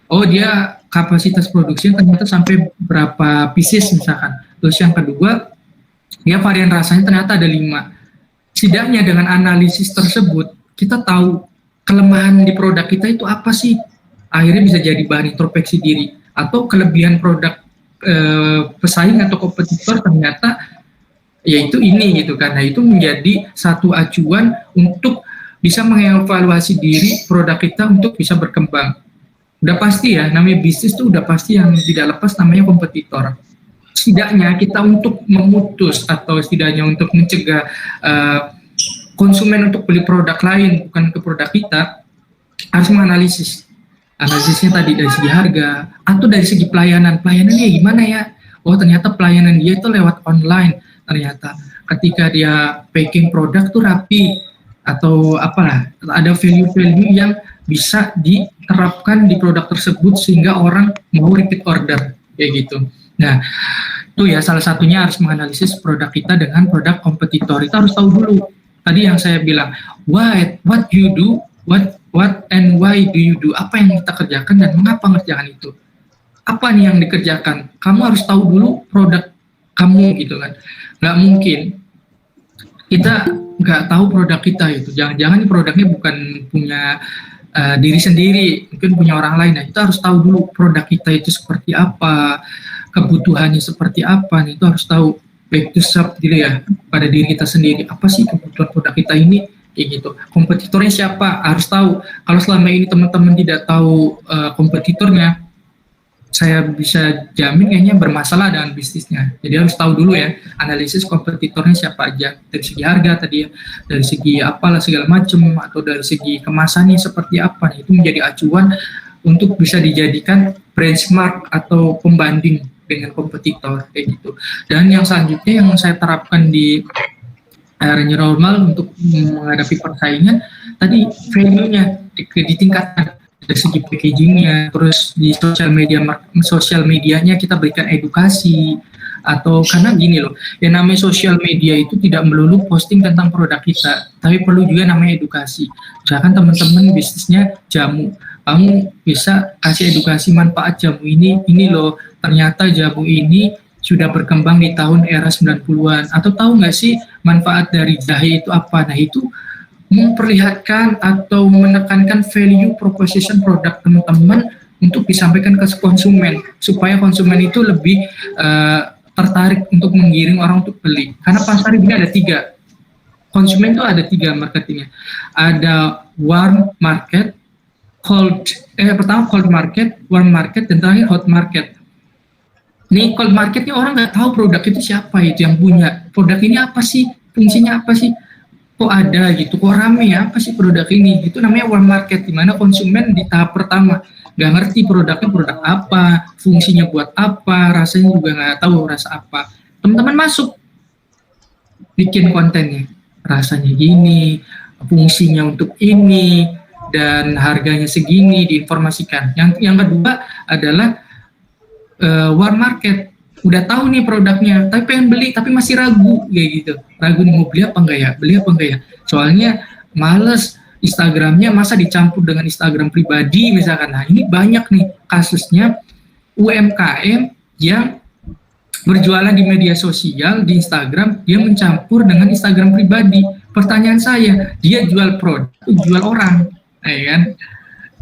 oh dia kapasitas produksinya ternyata sampai berapa pieces misalkan. Terus yang kedua, dia varian rasanya ternyata ada 5. Setidaknya dengan analisis tersebut, kita tahu kelemahan di produk kita itu apa sih. Akhirnya bisa jadi bahan introspeksi diri. Atau kelebihan produk pesaing atau kompetitor ternyata yaitu ini gitu kan. Nah itu menjadi satu acuan untuk bisa mengevaluasi diri produk kita untuk bisa berkembang. Udah pasti ya, namanya bisnis tuh udah pasti yang tidak lepas namanya kompetitor. Setidaknya kita untuk memutus atau setidaknya untuk mencegah konsumen untuk beli produk lain bukan ke produk kita, harus menganalisis. Analisisnya tadi dari segi harga atau dari segi pelayanannya gimana ya. Oh ternyata pelayanan dia itu lewat online. Ternyata ketika dia packing produk tuh rapi atau apalah, ada value-value yang bisa diterapkan di produk tersebut sehingga orang mau repeat order kayak gitu. Nah, itu ya salah satunya harus menganalisis produk kita dengan produk kompetitor. Kita harus tahu dulu. Tadi yang saya bilang, what you do, what and why do you do? Apa yang kita kerjakan dan mengapa mengerjakan itu? Apa nih yang dikerjakan? Kamu harus tahu dulu produk kamu gitu kan. Nggak mungkin kita nggak tahu produk kita itu. Jangan-jangan produknya bukan punya diri sendiri, mungkin punya orang lain. Nah, kita harus tahu dulu produk kita itu seperti apa, kebutuhannya seperti apa. Nah, itu harus tahu back to shop gitu ya, pada diri kita sendiri. Apa sih kebutuhan produk kita ini? Kayak gitu. Kompetitornya siapa? Harus tahu. Kalau selama ini teman-teman tidak tahu kompetitornya, saya bisa jamin kayaknya bermasalah dengan bisnisnya. Jadi harus tahu dulu ya, analisis kompetitornya siapa aja. Dari segi harga tadi ya, dari segi apalah segala macam, atau dari segi kemasannya seperti apa. Nah, itu menjadi acuan untuk bisa dijadikan benchmark atau pembanding dengan kompetitor kayak gitu. Dan yang selanjutnya yang saya terapkan di era new normal untuk menghadapi persaingan tadi, value-nya ditingkatkan dari segi packagingnya, terus di sosial medianya kita berikan edukasi. Atau karena gini loh, yang namanya sosial media itu tidak melulu posting tentang produk kita, tapi perlu juga namanya edukasi. Misalkan teman-teman bisnisnya jamu, kamu bisa kasih edukasi manfaat jamu ini loh, ternyata jamu ini sudah berkembang di tahun era 90-an. Atau tahu nggak sih manfaat dari jahe itu apa? Nah itu memperlihatkan atau menekankan value proposition produk teman-teman untuk disampaikan ke konsumen, supaya konsumen itu lebih tertarik untuk menggiring orang untuk beli. Karena pasar ini ada 3. Konsumen itu ada 3 marketingnya. Ada warm market, pertama cold market, warm market, dan terakhir hot market. Nih cold market ini orang nggak tahu produk itu siapa itu yang punya. Produk ini apa sih? Fungsinya apa sih? Kok ada gitu, kok rame ya, apa sih produk ini? Itu namanya warm market, di mana konsumen di tahap pertama nggak ngerti produknya produk apa, fungsinya buat apa, rasanya juga nggak tahu rasa apa. Teman-teman masuk, bikin kontennya, rasanya gini, fungsinya untuk ini, dan harganya segini, diinformasikan. Yang kedua adalah warm market. Udah tahu nih produknya, tapi pengen beli, tapi masih ragu kayak gitu. Ragu nih mau beli apa enggak ya? Soalnya males, Instagramnya masa dicampur dengan Instagram pribadi misalkan. Nah ini banyak nih kasusnya UMKM yang berjualan di media sosial, di Instagram, dia mencampur dengan Instagram pribadi. Pertanyaan saya, dia jual produk, jual orang, ya kan?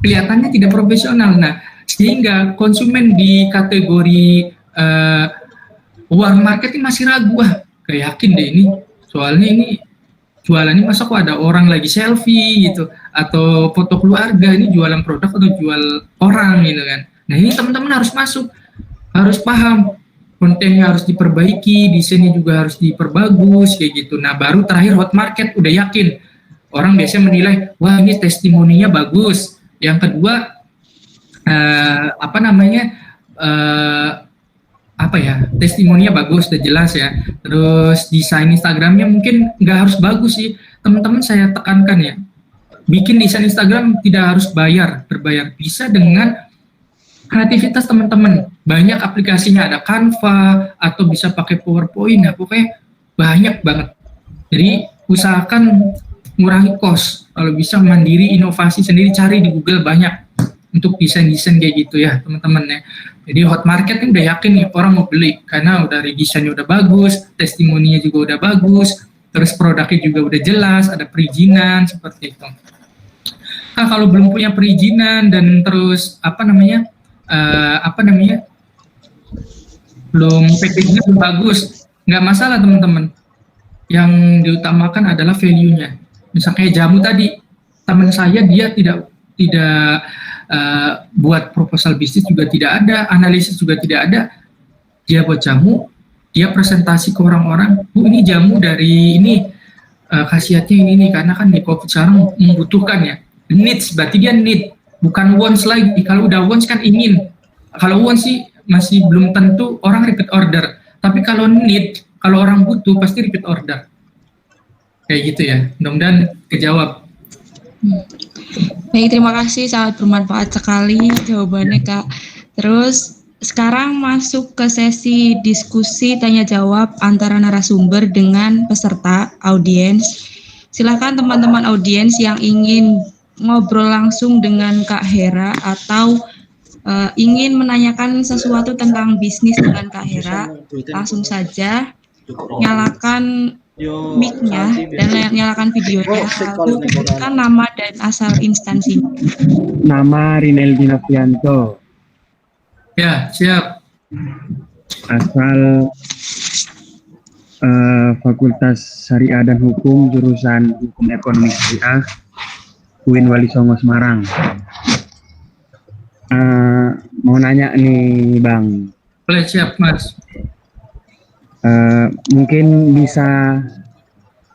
Kelihatannya tidak profesional. Nah sehingga konsumen di kategori warm market ini masih ragu, gak yakin deh ini, soalnya ini jualannya masa kok ada orang lagi selfie gitu, atau foto keluarga, ini jualan produk atau jual orang gitu kan. Nah ini teman-teman harus masuk, harus paham, kontennya harus diperbaiki, desainnya juga harus diperbagus kayak gitu. Nah baru terakhir hot market, udah yakin, orang biasanya menilai, wah ini testimoninya bagus. Yang kedua testimoninya bagus, udah jelas ya. Terus desain Instagramnya mungkin nggak harus bagus sih, teman-teman saya tekankan ya. Bikin desain Instagram tidak harus berbayar, bisa dengan kreativitas teman-teman. Banyak aplikasinya, ada Canva atau bisa pakai PowerPoint, nah pokoknya banyak banget. Jadi usahakan ngurangi cost. Kalau bisa mandiri, inovasi sendiri, cari di Google banyak untuk desain-desain kayak gitu ya teman-teman ya. Jadi hot market udah yakin nih orang mau beli karena udah desainnya udah bagus, testimoninya juga udah bagus, terus produknya juga udah jelas, ada perizinan seperti itu. Nah, kalau belum punya perizinan dan terus belum packagingnya belum bagus, nggak masalah teman-teman. Yang diutamakan adalah value-nya. Misalnya kayak jamu tadi, teman saya dia tidak buat proposal bisnis juga tidak ada, analisis juga tidak ada. Dia buat jamu, dia presentasi ke orang-orang, Bu ini jamu dari ini, khasiatnya ini nih, karena kan di COVID sekarang membutuhkan ya. Needs, berarti dia need, bukan wants lagi. Kalau udah wants kan ingin. Kalau wants sih masih belum tentu orang repeat order. Tapi kalau need, kalau orang butuh pasti repeat order. Kayak gitu ya. Mudah-mudahan kejawab. Baik, terima kasih, sangat bermanfaat sekali jawabannya Kak. Terus sekarang masuk ke sesi diskusi tanya jawab antara narasumber dengan peserta audiens. Silakan teman-teman audiens yang ingin ngobrol langsung dengan Kak Hera atau ingin menanyakan sesuatu tentang bisnis dengan Kak Hera, langsung saja nyalakan mic-nya dan nyalakan videonya, lalu sebutkan nama dan asal instansinya. Nama Rineldi Novianto. Ya, siap. Asal Fakultas Syariah dan Hukum, jurusan Hukum Ekonomi Syariah, UIN Wali Songo Semarang. Mau nanya nih Bang. Boleh, siap Mas. Mungkin bisa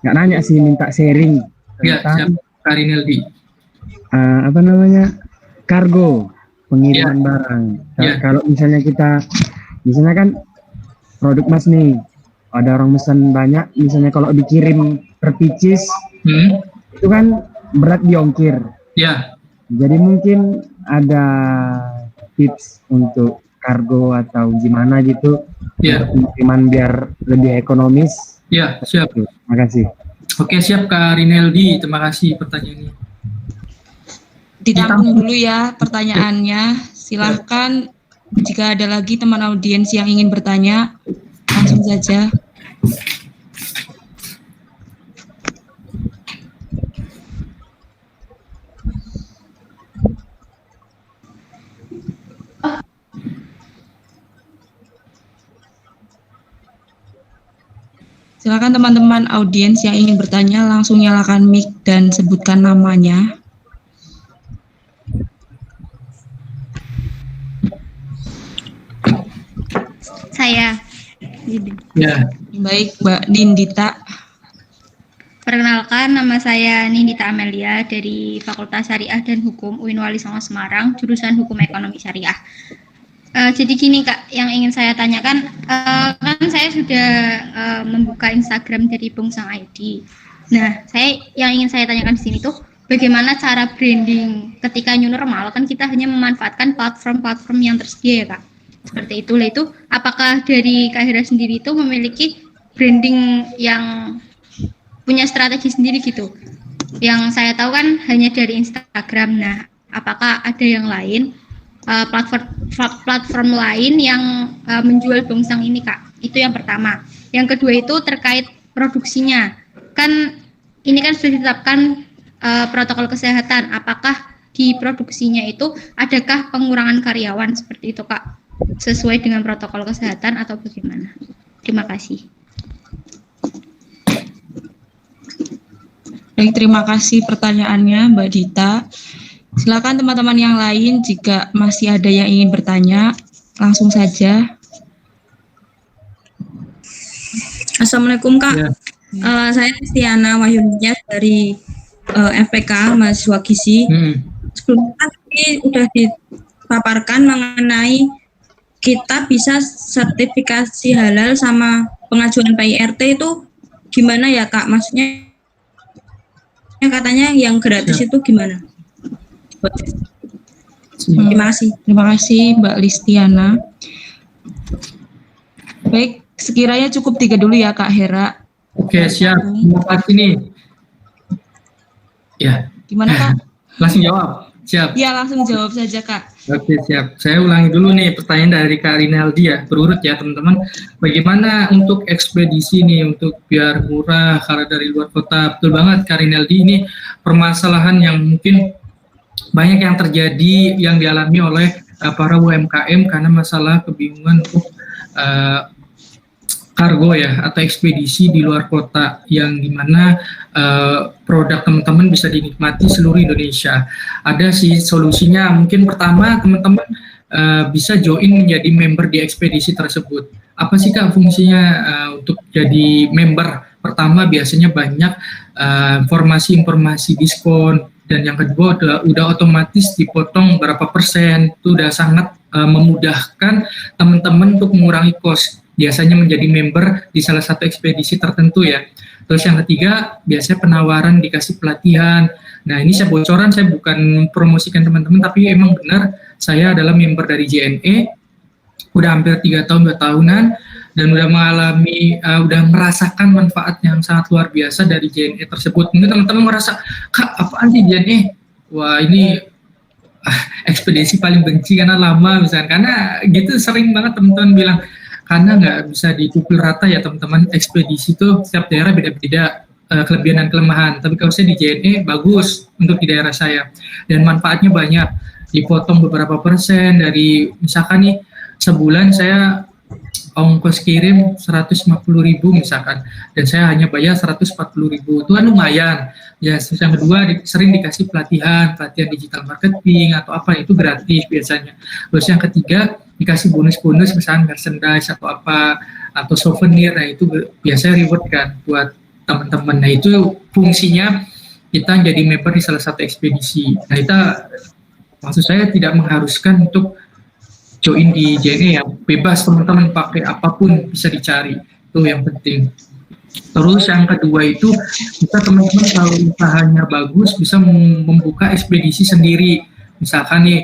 nggak nanya sih, minta sharing Ya, siap. tentang Karineldi. kargo, pengiriman barang. Ya. Kalau misalnya misalnya kan produk Mas nih, ada orang pesan banyak, misalnya kalau dikirim per pieces, itu kan berat di ongkir. Ya. Jadi mungkin ada tips untuk kargo atau gimana gitu, Ya. pengiriman biar lebih ekonomis. Ya, siap. Terima kasih. Oke, siap Kak Rineldi. Terima kasih pertanyaannya. Ditampung dulu ya pertanyaannya. Silahkan jika ada lagi teman audiens yang ingin bertanya, langsung saja. Silakan teman-teman audiens yang ingin bertanya langsung nyalakan mic dan sebutkan namanya. Saya. Ya. Baik, Mbak Nindita. Perkenalkan, nama saya Nindita Amelia dari Fakultas Syariah dan Hukum UIN Wali Songo Semarang, jurusan Hukum Ekonomi Syariah. Jadi gini Kak, yang ingin saya tanyakan, kan saya sudah membuka Instagram dari Bongsang ID. Nah, yang ingin saya tanyakan di sini tuh, bagaimana cara branding ketika new normal, kan kita hanya memanfaatkan platform-platform yang tersedia ya Kak. Seperti itulah itu, apakah dari Kak Hera sendiri itu memiliki branding yang punya strategi sendiri gitu? Yang saya tahu kan hanya dari Instagram. Nah, apakah ada yang lain? Platform lain yang menjual Bongsang ini Kak, itu yang pertama. Yang kedua itu terkait produksinya, kan ini kan sudah ditetapkan protokol kesehatan, apakah di produksinya itu adakah pengurangan karyawan seperti itu Kak, sesuai dengan protokol kesehatan atau bagaimana? Terima kasih. Baik, terima kasih pertanyaannya Mbak Dita. Silakan teman-teman yang lain jika masih ada yang ingin bertanya, langsung saja. Assalamualaikum Kak. Ya. Saya Kristiana Wahyunias dari FPK mahasiswa gizi. Sebelumnya tadi sudah dipaparkan mengenai kita bisa sertifikasi halal sama pengajuan PIRT itu gimana ya Kak? Maksudnya katanya yang gratis itu gimana? Terima kasih. Terima kasih Mbak Listiana. Baik, sekiranya cukup 3 dulu ya Kak Hera. Oke, siap. Terima kasih nih. Ya. Gimana Kak? Langsung jawab. Siap. Ya, langsung jawab saja Kak. Oke, siap. Saya ulangi dulu nih pertanyaan dari Kak Rinaldi ya, berurut ya teman-teman. Bagaimana untuk ekspedisi nih, untuk biar murah karena dari luar kota? Betul banget Kak Rinaldi, ini permasalahan yang mungkin banyak yang terjadi, yang dialami oleh para UMKM karena masalah kebingungan untuk kargo ya, atau ekspedisi di luar kota, yang dimana produk teman-teman bisa dinikmati seluruh Indonesia. Ada sih solusinya. Mungkin pertama teman-teman bisa join menjadi member di ekspedisi tersebut. Apa sih Kak fungsinya untuk jadi member? Pertama biasanya banyak informasi-informasi diskon, dan yang kedua udah otomatis dipotong berapa persen. Itu udah sangat memudahkan teman-teman untuk mengurangi kos. Biasanya menjadi member di salah satu ekspedisi tertentu ya. Terus yang ketiga, biasanya penawaran dikasih pelatihan. Nah ini saya bocoran, saya bukan promosikan teman-teman, tapi emang benar saya adalah member dari JNE, udah hampir 3 tahun, 2 tahunan, dan udah mengalami, udah merasakan manfaat yang sangat luar biasa dari JNE tersebut. Mungkin teman-teman merasa, Kak apaan sih JNE? Wah ini ekspedisi paling benci karena lama misalnya, karena gitu sering banget teman-teman bilang, karena nggak bisa dipukul rata ya teman-teman, ekspedisi itu setiap daerah beda-beda kelebihan dan kelemahan. Tapi kalau saya di JNE bagus untuk di daerah saya, dan manfaatnya banyak, dipotong beberapa persen dari, misalkan nih sebulan saya ongkos kirim 150.000 misalkan, dan saya hanya bayar 140.000, itu kan lumayan ya. Terus yang kedua sering dikasih pelatihan digital marketing atau apa, itu gratis biasanya. Terus yang ketiga dikasih bonus-bonus misalnya merchandise atau apa, atau souvenir. Nah itu biasanya reward kan buat teman-teman. Nah itu fungsinya kita jadi member di salah satu ekspedisi. Nah itu maksud saya tidak mengharuskan untuk join di JNE ya, bebas teman-teman pakai apapun bisa dicari, itu yang penting. Terus yang kedua itu kita teman-teman kalau usahanya bagus bisa membuka ekspedisi sendiri. Misalkan nih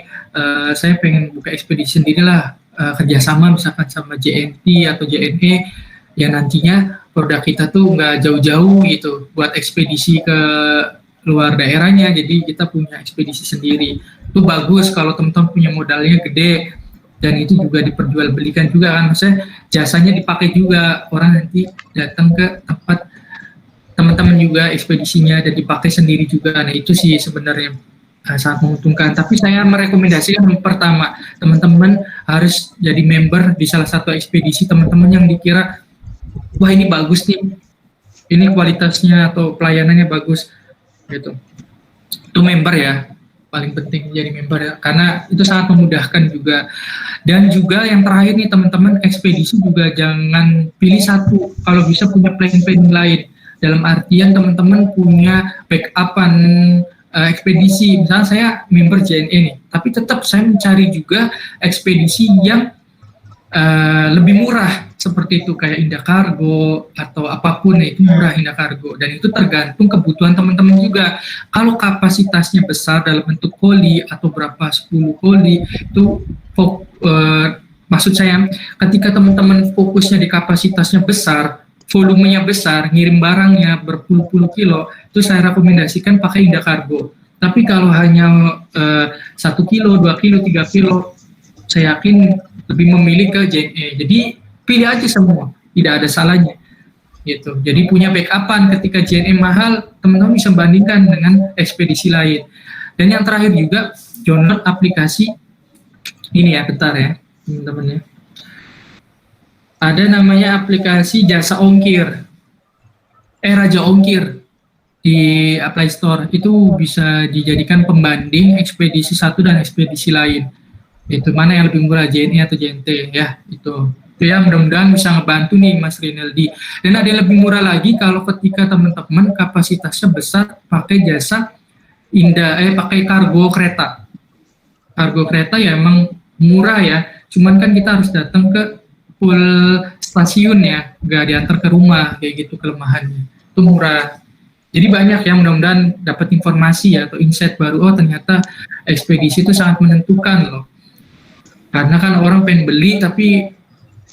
saya pengen buka ekspedisi sendiri lah, kerjasama misalkan sama JNT atau JNE, ya nantinya produk kita tuh nggak jauh-jauh gitu buat ekspedisi ke luar daerahnya, jadi kita punya ekspedisi sendiri. Itu bagus kalau teman-teman punya modalnya gede, dan itu juga diperjualbelikan juga kan, maksudnya jasanya dipakai juga, orang nanti datang ke tempat teman-teman juga ekspedisinya dan dipakai sendiri juga. Nah itu sih sebenarnya sangat menguntungkan. Tapi saya merekomendasikan yang pertama, teman-teman harus jadi member di salah satu ekspedisi teman-teman yang dikira, wah ini bagus nih, ini kualitasnya atau pelayanannya bagus gitu. Itu member ya, paling penting jadi member ya, karena itu sangat memudahkan juga. Dan juga yang terakhir nih teman-teman, ekspedisi juga jangan pilih satu, kalau bisa punya planning lain, dalam artian teman-teman punya backupan ekspedisi. Misalnya saya member JNE nih, tapi tetap saya mencari juga ekspedisi yang lebih murah, seperti itu kayak Indah Cargo atau apapun, itu murah Indah Cargo, dan itu tergantung kebutuhan teman-teman juga. Kalau kapasitasnya besar dalam bentuk koli atau berapa 10 koli, itu maksud saya ketika teman-teman fokusnya di kapasitasnya besar, volumenya besar, ngirim barangnya berpuluh-puluh kilo, itu saya rekomendasikan pakai Indah Cargo. Tapi kalau hanya 1 kilo, 2 kilo, 3 kilo, saya yakin lebih memilih ke JNE. Jadi pilih aja semua, tidak ada salahnya gitu. Jadi punya backupan, ketika JNE mahal, teman-teman bisa bandingkan dengan ekspedisi lain. Dan yang terakhir juga, download aplikasi ini ya, bentar ya teman-teman ya. Ada namanya aplikasi jasa ongkir, Raja Ongkir di Play Store. Itu bisa dijadikan pembanding ekspedisi satu dan ekspedisi lain. Itu mana yang lebih murah, JNE atau JNT ya, itu ya. Mudah-mudahan bisa ngebantu nih Mas Rinaldi. Dan ada yang lebih murah lagi kalau ketika teman-teman kapasitasnya besar, pakai jasa pakai kargo kereta. Kargo kereta ya emang murah ya, cuman kan kita harus datang ke full stasiun ya, nggak diantar ke rumah, kayak gitu kelemahannya. Itu murah. Jadi banyak ya, mudah-mudahan dapat informasi ya, atau insight baru, oh ternyata ekspedisi itu sangat menentukan loh. Karena kan orang pengen beli tapi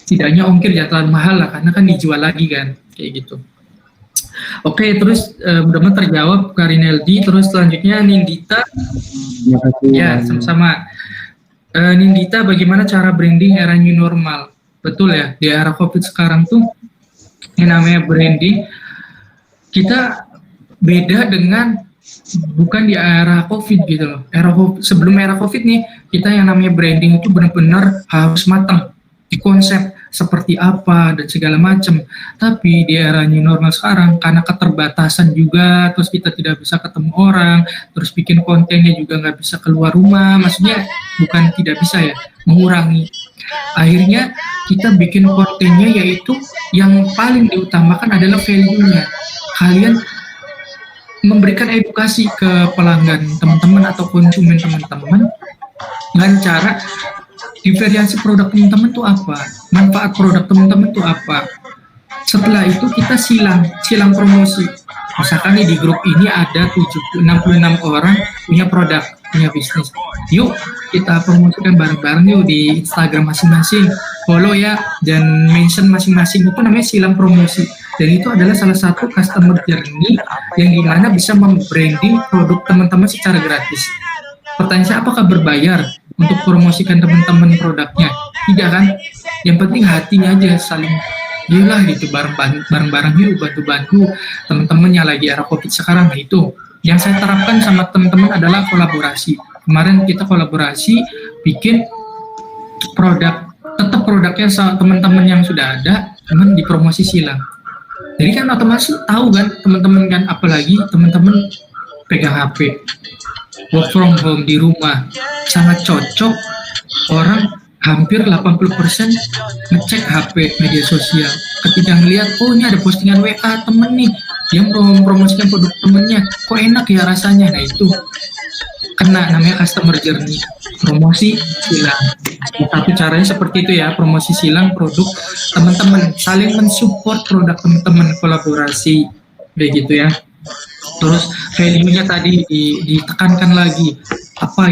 tidaknya ongkir ya terlalu mahal lah, karena kan dijual lagi kan, kayak gitu. Oke, terus mudah-mudahan terjawab Karineldi. Terus selanjutnya Nindita. Terima kasih. Ya, sama-sama. Nindita, bagaimana cara branding era new normal? Betul ya, di era COVID sekarang tuh yang namanya branding kita beda dengan bukan di era COVID gitu loh. Sebelum era COVID nih, kita yang namanya branding itu benar-benar harus matang di konsep seperti apa dan segala macam. Tapi di era new normal sekarang karena keterbatasan juga, terus kita tidak bisa ketemu orang, terus bikin kontennya juga nggak bisa keluar rumah, maksudnya bukan tidak bisa ya, mengurangi. Akhirnya kita bikin kontennya yaitu yang paling diutamakan adalah value-nya. Kalian memberikan edukasi ke pelanggan teman-teman atau konsumen teman-teman dengan cara diferensiasi produk teman-teman itu apa, manfaat produk teman-teman itu apa. Setelah itu kita silang promosi. Misalkan nih di grup ini ada 66 orang punya produk, punya bisnis. Yuk kita promosikan bareng-bareng yuk di Instagram masing-masing. Follow ya dan mention masing-masing, itu namanya silang promosi. Dan itu adalah salah satu customer journey yang dimana bisa membranding produk teman-teman secara gratis. Pertanyaan saya, apakah berbayar untuk promosikan teman-teman produknya? Tidak kan? Yang penting hatinya aja saling, yalah gitu, bareng-bareng yuk, bantu-bantu teman-teman yang lagi era COVID sekarang. Nah itu yang saya terapkan sama teman-teman adalah kolaborasi. Kemarin kita kolaborasi bikin produk, tetap produknya teman-teman yang sudah ada, teman dipromosi silang. Jadi kan otomatis tahu kan teman-teman kan, apalagi teman-teman pegang HP, work from home di rumah, sangat cocok. Orang hampir 80% ngecek HP media sosial. Ketika ngelihat, oh ini ada postingan WA temen nih yang mempromosikan produk temennya, kok enak ya rasanya. Nah itu kena, namanya customer journey, promosi silang. Satu caranya seperti itu ya, promosi silang produk teman-teman, saling mensupport produk teman-teman, kolaborasi kayak gitu ya. Terus value-nya tadi ditekankan lagi, apa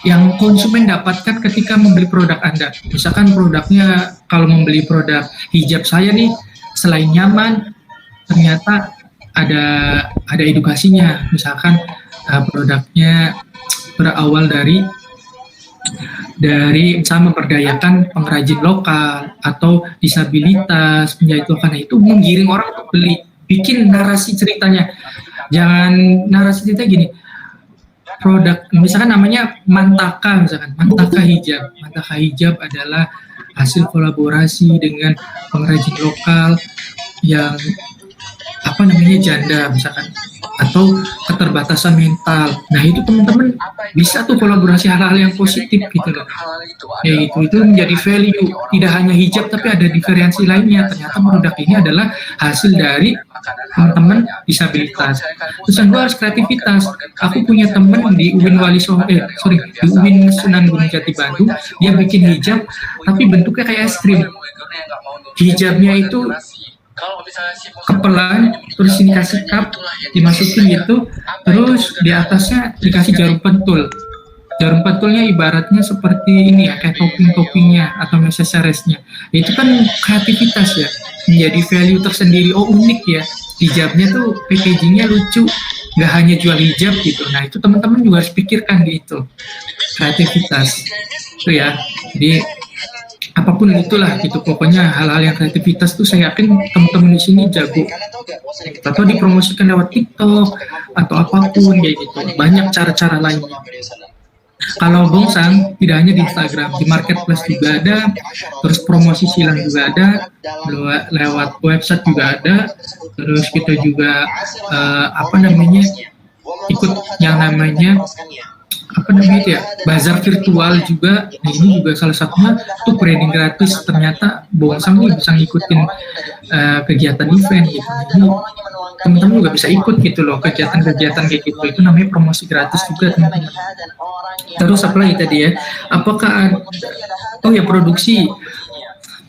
yang konsumen dapatkan ketika membeli produk Anda. Misalkan produknya, kalau membeli produk hijab saya nih, selain nyaman, ternyata ada edukasinya. Misalkan produknya berawal dari misalnya memberdayakan pengrajin lokal atau disabilitas, penjahit lokal. Nah, itu menggiring orang untuk beli. Bikin narasi ceritanya. Jangan narasi cerita gini, produk misalkan namanya Mantaka, misalkan Mantaka hijab. Mantaka hijab adalah hasil kolaborasi dengan pengrajin lokal yang janda misalkan, atau keterbatasan mental. Nah itu teman-teman bisa tuh kolaborasi hal-hal yang positif gitu loh. Ya itu menjadi value. Tidak hanya hijab tapi ada diferensi lainnya. Ternyata produk ini adalah hasil dari teman-teman disabilitas. Terus yang kedua harus kreativitas. Aku punya teman di UIN di UIN Sunan Gunung Jati Bandung, dia bikin hijab tapi bentuknya kayak es krim. Hijabnya itu kepelan, terus dikasih cup, dimasukin gitu, terus di atasnya dikasih jarum pentul. Jarum pentulnya ibaratnya seperti ini ya, kayak topping-toppingnya atau aksesorisnya. Itu kan kreativitas ya, menjadi value tersendiri. Oh unik ya, hijabnya tuh packagingnya lucu, nggak hanya jual hijab gitu. Nah itu teman-teman juga harus pikirkan gitu, kreativitas itu ya. Jadi apapun itulah gitu, pokoknya hal-hal yang kreativitas tuh saya yakin teman-teman di sini jago, atau dipromosikan lewat TikTok atau apapun kayak gitu. Banyak cara-cara lainnya. Kalau Bongsang tidak hanya di Instagram, di marketplace juga ada, terus promosi silang juga ada, lewat website juga ada, terus kita juga ikut yang namanya bazar virtual juga. Nah ini juga salah satunya tuh branding gratis. Ternyata Bongsang nih bisa ngikutin kegiatan event gitu. Ini teman-teman juga bisa ikut gitu loh, kegiatan-kegiatan kayak gitu. Itu namanya promosi gratis juga teman-teman. Terus apa lagi tadi ya? Apakah produksi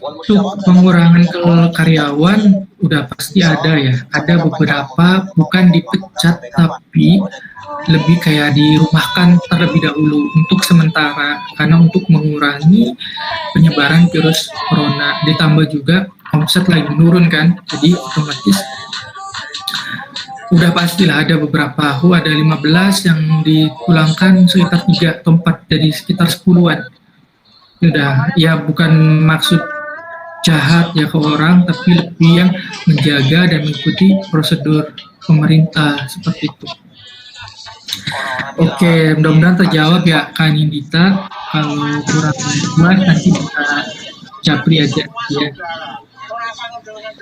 untuk pengurangan karyawan udah pasti ada ya. Ada beberapa bukan dipecat tapi lebih kayak dirumahkan terlebih dahulu untuk sementara, karena untuk mengurangi penyebaran virus corona. Ditambah juga omset lagi menurun kan, jadi otomatis Udah pastilah ada beberapa, ada 15 yang dipulangkan sekitar 3 atau 4 dari sekitar 10-an. Udah, ya bukan maksud jahat ya ke orang, tapi lebih yang menjaga dan mengikuti prosedur pemerintah seperti itu. Oke, mudah-mudahan terjawab ya Kak Nindita. Kalau kurang jelas nanti bisa japri aja ya.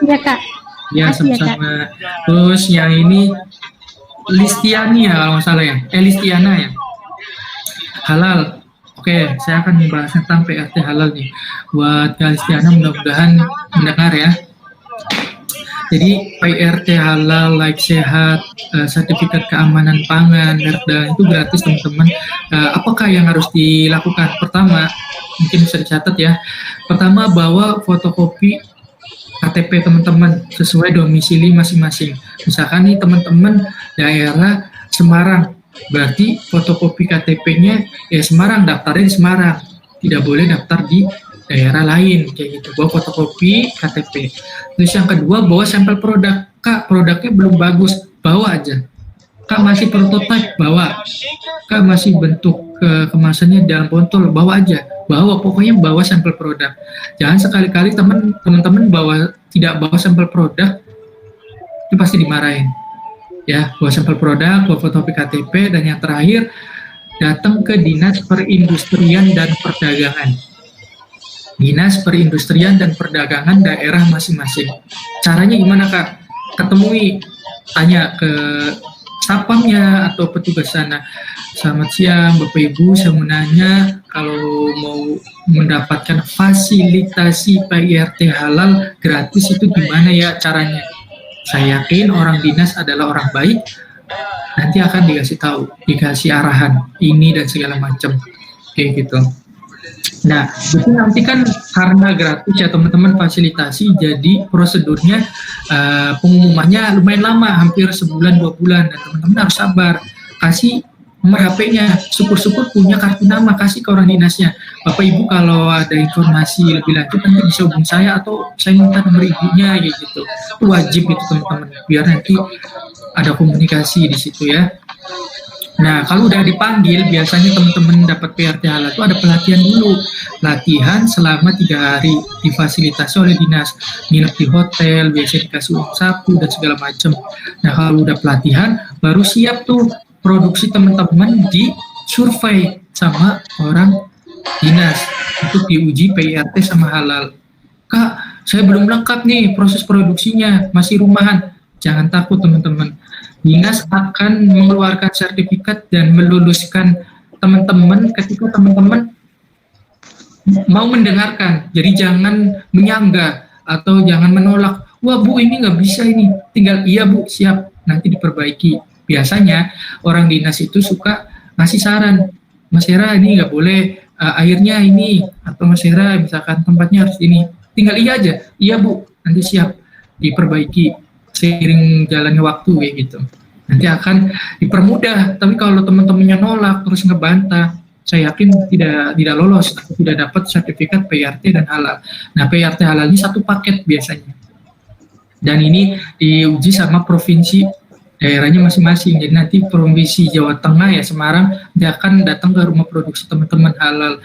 Iya Kak. Ya, sama-sama. Terus yang ini Listiani ya kalau nggak salah ya. Listiana ya. Halal. Oke, saya akan membahas tentang PRT halal nih. Buat Kak Listiana mudah-mudahan mendengar ya. Jadi PRT halal, laik sehat, sertifikat keamanan pangan, dan itu gratis teman-teman. Apakah yang harus dilakukan? Pertama, mungkin bisa dicatat ya. Pertama, bawa fotokopi KTP teman-teman sesuai domisili masing-masing. Misalkan nih teman-teman daerah Semarang, berarti fotokopi KTP-nya ya Semarang, daftarnya di Semarang. Tidak boleh daftar di daerah lain kayak gitu. Bawa fotokopi KTP. Terus yang kedua, bawa sampel produk. Kak, produknya belum bagus, bawa aja. Kak, masih prototipe, bawa. Kak, masih bentuk kemasannya dalam botol, bawa aja. Pokoknya bawa sampel produk. Jangan sekali-kali teman-teman tidak bawa sampel produk, itu pasti dimarahin. Ya, bawa sampel produk, bawa fotokopi KTP, dan yang terakhir, datang ke Dinas Perindustrian dan Perdagangan. Dinas Perindustrian dan Perdagangan daerah masing-masing. Caranya gimana Kak? Ketemui, tanya ke sapamnya atau petugas sana. Selamat siang Bapak Ibu, saya mau nanya kalau mau mendapatkan fasilitasi PRT halal gratis itu gimana ya caranya? Saya yakin orang dinas adalah orang baik, nanti akan dikasih tahu, dikasih arahan ini dan segala macam kayak gitu. Nah, itu nanti kan karena gratis ya teman-teman fasilitasi, jadi prosedurnya pengumumannya lumayan lama, hampir sebulan 2 bulan, dan teman-teman harus sabar. Kasih nomor HP-nya, syukur-syukur punya kartu nama, kasih ke orang dinasnya. Bapak Ibu kalau ada informasi lebih lanjut nanti bisa hubungi saya atau saya minta nomor ibunya gitu. Itu wajib itu teman-teman, biar nanti ada komunikasi di situ ya. Nah, kalau udah dipanggil, biasanya teman-teman dapat PRT halal itu ada pelatihan dulu. Latihan selama 3 hari, difasilitasi oleh dinas. Nginep di hotel, biasanya dikasih uang saku, dan segala macam. Nah, kalau udah pelatihan, baru siap tuh produksi teman-teman di survei sama orang dinas untuk diuji PRT sama halal. Kak, saya belum lengkap nih proses produksinya, masih rumahan. Jangan takut teman-teman. Dinas akan mengeluarkan sertifikat dan meluluskan teman-teman ketika teman-teman mau mendengarkan. Jadi jangan menyanggah atau jangan menolak. Wah Bu, ini nggak bisa ini. Tinggal iya Bu, siap. Nanti diperbaiki. Biasanya orang dinas itu suka ngasih saran. Mas Hera ini nggak boleh airnya ini. Atau Mas Hera misalkan tempatnya harus ini. Tinggal iya aja. Iya Bu, nanti siap. Diperbaiki. Seiring jalannya waktu kayak gitu, nanti akan dipermudah. Tapi kalau teman-temannya nolak terus ngebantah, saya yakin tidak lolos atau tidak dapat sertifikat PRT dan halal. Nah, PRT halal ini satu paket biasanya, dan ini diuji sama provinsi daerahnya masing-masing. Jadi nanti provinsi Jawa Tengah ya Semarang, dia akan datang ke rumah produksi teman-teman halal.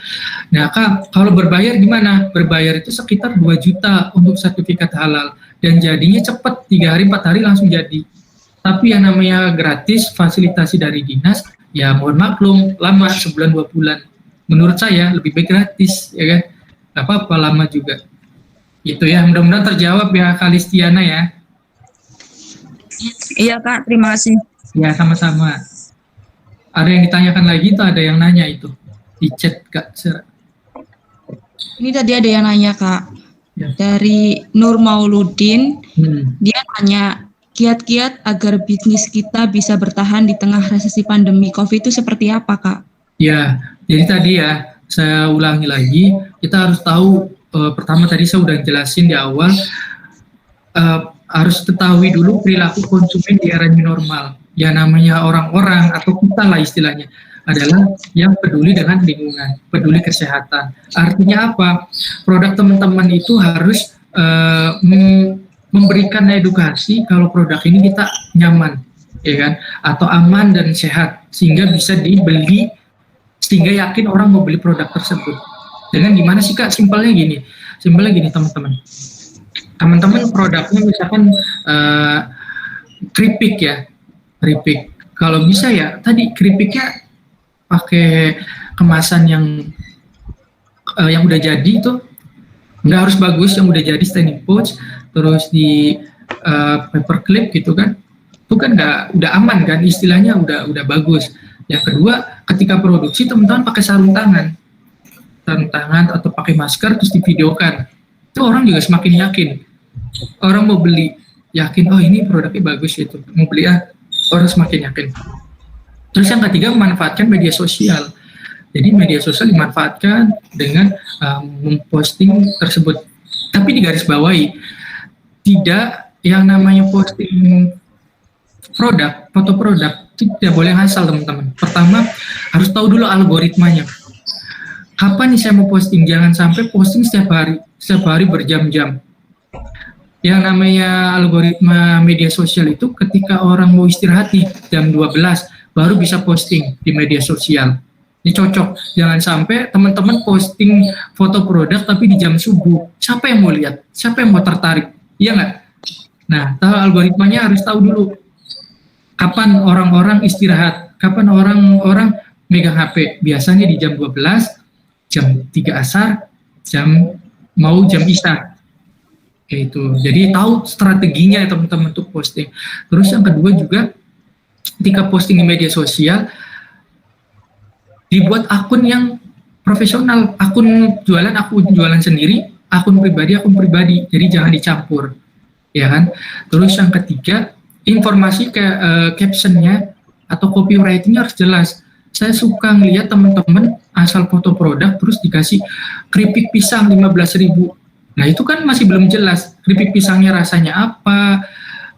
Nah Kak, kalau berbayar gimana? Berbayar itu sekitar 2 juta untuk sertifikat halal. Dan jadinya cepat, 3 hari 4 hari langsung jadi. Tapi yang namanya gratis, fasilitasi dari dinas, ya mohon maklum, lama, sebulan 2 bulan. Menurut saya lebih baik gratis, ya kan? Gak apa-apa lama juga. Itu ya, mudah-mudahan terjawab ya Kak Listiana ya. Iya Kak, terima kasih. Ya, sama-sama. Ada yang ditanyakan lagi tuh, ada yang nanya itu. Di chat Kak. Ini tadi ada yang nanya Kak. Ya. Dari Nur Mauludin, dia tanya, kiat-kiat agar bisnis kita bisa bertahan di tengah resesi pandemi COVID itu seperti apa Kak? Ya, jadi tadi ya, saya ulangi lagi, kita harus tahu, pertama tadi saya udah jelasin di awal, harus ketahui dulu perilaku konsumen di era new normal. Ya namanya orang-orang atau kita lah istilahnya adalah yang peduli dengan lingkungan, peduli kesehatan. Artinya apa? Produk teman-teman itu harus memberikan edukasi kalau produk ini kita nyaman. ya kan, atau aman dan sehat sehingga bisa dibeli, sehingga yakin orang mau beli produk tersebut. Dengan gimana sih Kak? Simpelnya gini teman-teman. Teman-teman produknya misalkan keripik ya, keripik. Kalau bisa ya tadi keripiknya pakai kemasan yang udah jadi itu, nggak harus bagus, yang udah jadi standing pouch, terus di paper clip gitu kan, itu kan udah aman kan, istilahnya udah bagus. Yang kedua, ketika produksi teman-teman pakai sarung tangan atau pakai masker terus divideokan, itu orang juga semakin yakin. Orang mau beli yakin, oh ini produknya bagus gitu, mau beli orang semakin yakin. Terus yang ketiga, memanfaatkan media sosial. Jadi media sosial dimanfaatkan dengan memposting tersebut. Tapi digarisbawahi, tidak yang namanya posting produk, foto produk, tidak boleh asal teman-teman. Pertama, harus tahu dulu algoritmanya. Kapan nih saya mau posting? Jangan sampai posting setiap hari berjam-jam. Yang namanya algoritma media sosial itu ketika orang mau istirahat nih jam 12 baru bisa posting di media sosial. Ini cocok. Jangan sampai teman-teman posting foto produk tapi di jam subuh. Siapa yang mau lihat? Siapa yang mau tertarik? Iya nggak? Nah, tahu algoritmanya, harus tahu dulu kapan orang-orang istirahat, kapan orang-orang megang HP. Biasanya di jam 12, jam 3 asar, jam isya. Kayak itu. Jadi tahu strateginya ya teman-teman untuk posting. Terus yang kedua juga, ketika posting di media sosial, dibuat akun yang profesional, akun jualan sendiri, akun pribadi, jadi jangan dicampur, ya kan. Terus yang ketiga, informasi captionnya atau copywritingnya harus jelas. Saya suka ngeliat teman-teman asal foto produk terus dikasih keripik pisang 15.000. Nah itu kan masih belum jelas, keripik pisangnya rasanya apa,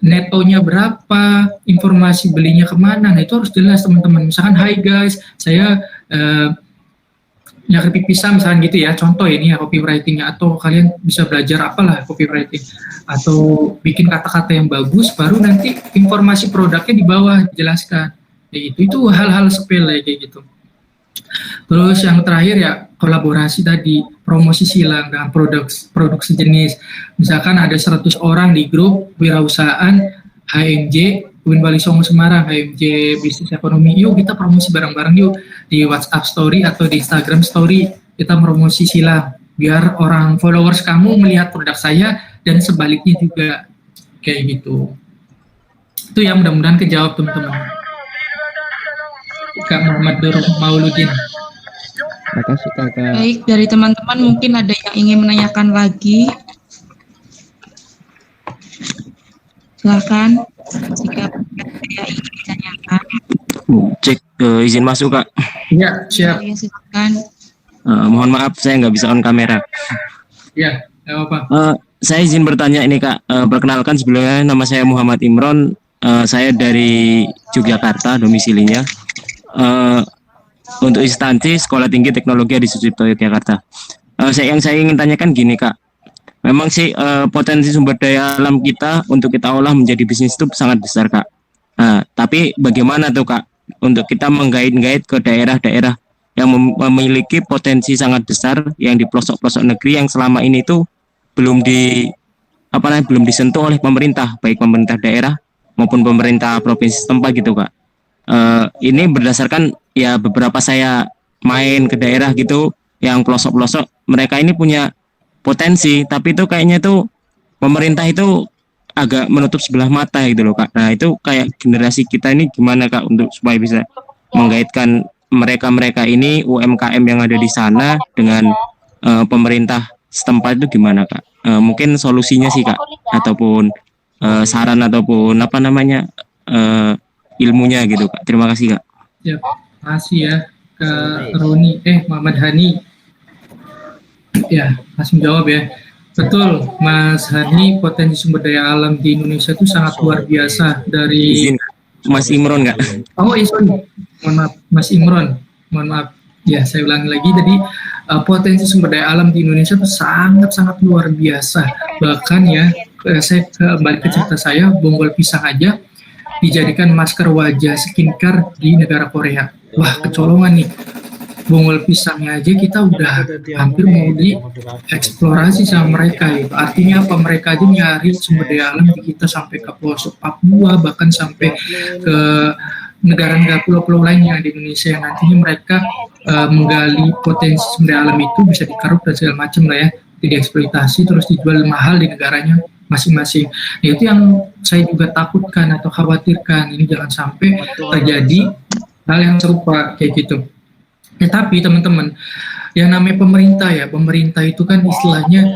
netonya berapa, informasi belinya kemana. Nah itu harus jelas teman-teman. Misalkan, hai guys, saya keripik pisang misalkan gitu ya, contoh ini ya copywritingnya, atau kalian bisa belajar apalah copywriting, atau bikin kata-kata yang bagus, baru nanti informasi produknya di bawah dijelaskan. Itu hal-hal sepele kayak gitu. Terus yang terakhir ya kolaborasi tadi, promosi silang dengan produk sejenis. Misalkan ada 100 orang di grup wirausahaan HMJ Uin Bali Songo Semarang, HMJ Bisnis Ekonomi, yuk kita promosi bareng-bareng yuk di WhatsApp Story atau di Instagram Story, kita promosi silang biar orang followers kamu melihat produk saya dan sebaliknya juga, kayak gitu. Itu yang mudah-mudahan kejawab teman-teman. Kak Muhammad Nur Mauludin. Makasih Kakak. Baik, dari teman-teman mungkin ada yang ingin menanyakan lagi. Silakan jika ada yang ingin ditanyakan. Cek izin masuk Kak. Ya, siap. Ya, silakan. Mohon maaf saya nggak bisa on kamera. Ya, nggak apa-apa. Saya izin bertanya ini Kak. Perkenalkan sebelumnya, nama saya Muhammad Imron. Saya dari Yogyakarta domisilinya. Untuk instansi Sekolah Tinggi Teknologi Adi Sucipto Yogyakarta. Yang saya ingin tanyakan gini Kak. Memang sih potensi sumber daya alam kita untuk kita olah menjadi bisnis itu sangat besar Kak. Tapi bagaimana tuh Kak untuk kita menggait-gait ke daerah-daerah yang memiliki potensi sangat besar yang di pelosok-pelosok negeri yang selama ini tuh belum disentuh oleh pemerintah, baik pemerintah daerah maupun pemerintah provinsi setempat gitu Kak. Ini berdasarkan ya beberapa saya main ke daerah gitu yang pelosok-pelosok, mereka ini punya potensi, tapi itu kayaknya tuh pemerintah itu agak menutup sebelah mata gitu loh Kak. Nah itu kayak generasi kita ini gimana Kak untuk supaya bisa menggaitkan mereka ini UMKM yang ada di sana dengan pemerintah setempat itu gimana Kak? Mungkin solusinya sih Kak, ataupun saran ataupun ilmunya gitu Kak. Terima kasih Kak. Ya, makasih ya ke Roni, Muhammad Hani. Ya, langsung jawab ya. Betul, Mas Hani, potensi sumber daya alam di Indonesia itu sangat luar biasa dari... Izin, Mas Imron nggak? Oh, sorry. Mohon maaf, Mas Imron. Mohon maaf. Ya, saya ulangi lagi. Jadi, potensi sumber daya alam di Indonesia itu sangat-sangat luar biasa. Bahkan ya, saya kembali ke cerita saya, Bonggol Pisang aja, dijadikan masker wajah skincare di negara Korea. Wah, kecolongan nih. Bonggol pisangnya aja kita udah hampir mau dieksplorasi sama mereka gitu. Artinya apa? Mereka aja nyari sumber daya alam di kita sampai ke pelosok Papua, bahkan sampai ke negara-negara pulau-pulau lainnya di Indonesia yang nantinya mereka menggali potensi sumber daya alam itu bisa dikaruk dan segala macam lah ya, dieksploitasi terus dijual mahal di negaranya masing-masing. Nah, itu yang saya juga takutkan atau khawatirkan, ini jangan sampai terjadi hal yang serupa kayak gitu. Ya, tapi teman-teman, yang namanya pemerintah itu kan istilahnya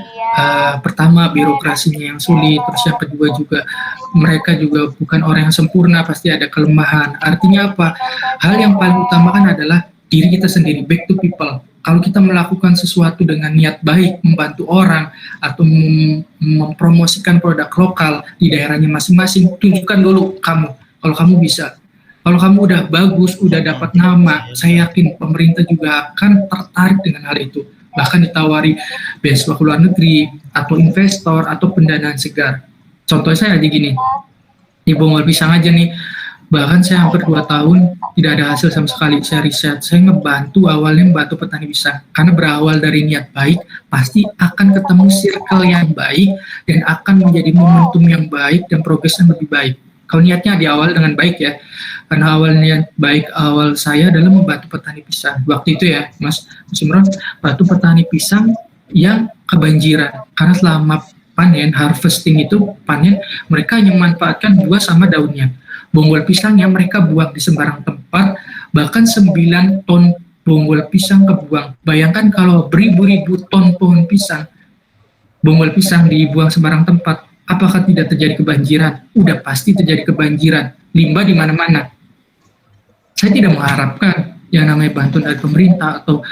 pertama birokrasinya yang sulit, terus yang kedua juga mereka juga bukan orang yang sempurna, pasti ada kelemahan. Artinya apa? Hal yang paling utama kan adalah diri kita sendiri, back to people. Kalau kita melakukan sesuatu dengan niat baik, membantu orang atau mempromosikan produk lokal di daerahnya masing-masing, tunjukkan dulu kamu, kalau kamu bisa. Kalau kamu udah bagus, udah dapat nama, saya yakin pemerintah juga akan tertarik dengan hal itu. Bahkan ditawari beasiswa ke luar negeri, atau investor, atau pendanaan segar. Contoh saya aja gini, di Bonggol Pisang aja nih, bahkan saya hampir 2 tahun tidak ada hasil sama sekali. Saya riset, saya awalnya membantu petani pisang. Karena berawal dari niat baik, pasti akan ketemu circle yang baik, dan akan menjadi momentum yang baik, dan progres yang lebih baik. Kalau niatnya di awal dengan baik ya, karena awal niat baik awal saya adalah membantu petani pisang. Waktu itu ya, Mas Imron, bantu petani pisang yang kebanjiran. Karena selama panen, harvesting itu panen, mereka hanya memanfaatkan buah sama daunnya. Bonggol pisangnya mereka buang di sembarang tempat, bahkan 9 ton bonggol pisang kebuang. Bayangkan kalau beribu-ribu ton pohon pisang, bonggol pisang dibuang sembarang tempat, apakah tidak terjadi kebanjiran? Udah pasti terjadi kebanjiran, limbah di mana-mana. Saya tidak mengharapkan yang namanya bantuan dari pemerintah atau